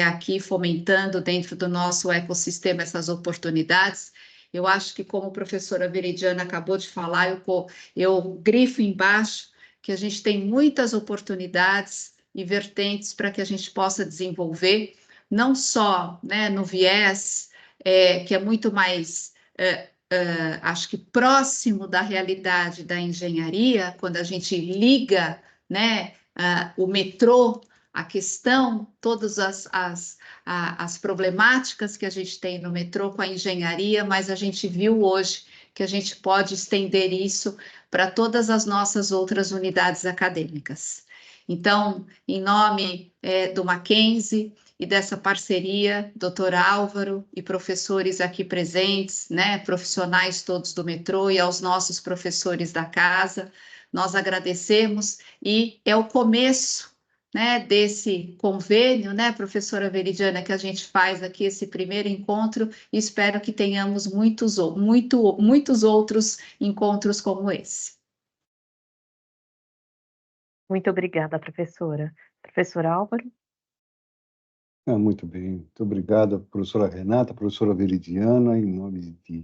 aqui fomentando dentro do nosso ecossistema essas oportunidades. Eu acho que, como a professora Veridiana acabou de falar, eu grifo embaixo que a gente tem muitas oportunidades e vertentes para que a gente possa desenvolver, não só, né, no viés que é muito mais, acho que próximo da realidade da engenharia, quando a gente liga, né, o metrô, a questão, todas as problemáticas que a gente tem no metrô com a engenharia, mas a gente viu hoje que a gente pode estender isso para todas as nossas outras unidades acadêmicas. Então, em nome do Mackenzie, e dessa parceria, doutor Álvaro e professores aqui presentes, né, profissionais todos do metrô e aos nossos professores da casa. Nós agradecemos e é o começo, né, desse convênio, né, professora Veridiana, que a gente faz aqui esse primeiro encontro e espero que tenhamos muitos outros encontros como esse. Muito obrigada, professora. Professor Álvaro? Muito bem. Muito obrigado, professora Renata, professora Veridiana, em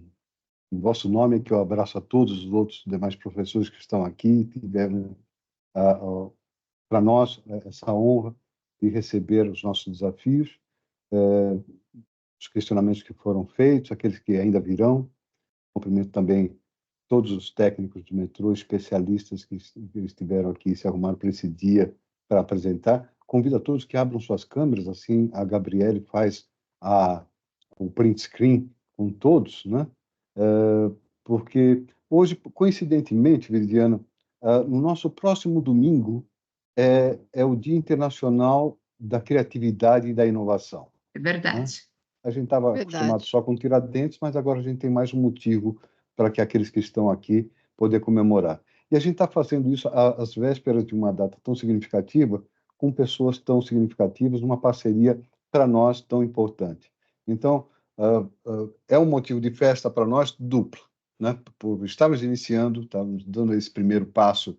vosso nome, que eu abraço a todos os outros demais professores que estão aqui, que tiveram para nós essa honra de receber os nossos desafios, os questionamentos que foram feitos, aqueles que ainda virão. Cumprimento também todos os técnicos do metrô, especialistas que estiveram aqui, se arrumaram para esse dia para apresentar. Convido a todos que abram suas câmeras, assim a Gabriele faz o print screen com todos, né? Porque hoje, coincidentemente, Veridiana, no nosso próximo domingo é o Dia Internacional da Criatividade e da Inovação. É verdade. Né? A gente estava acostumado só com Tiradentes, mas agora a gente tem mais um motivo para que aqueles que estão aqui poder comemorar. E a gente está fazendo isso às vésperas de uma data tão significativa, com pessoas tão significativas, numa parceria para nós tão importante. Então, é um motivo de festa para nós duplo, né? Estamos iniciando, estamos dando esse primeiro passo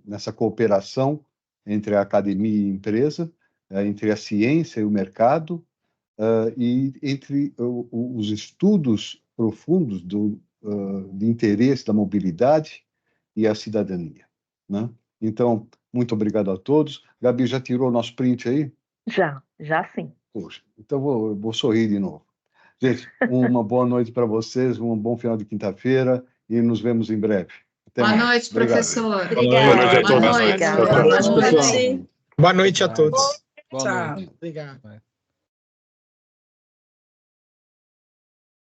nessa cooperação entre a academia e a empresa, entre a ciência e o mercado, e entre os estudos profundos de interesse da mobilidade e a cidadania, né? Então, muito obrigado a todos. Gabi, já tirou o nosso print aí? Já sim. Poxa, então vou sorrir de novo. Gente, uma boa noite para vocês, um bom final de quinta-feira e nos vemos em breve. Até Boa mais. noite, professor. Obrigada. Boa noite a todos. Boa noite. Tchau, tchau. Boa noite a todos. Boa noite. Obrigado.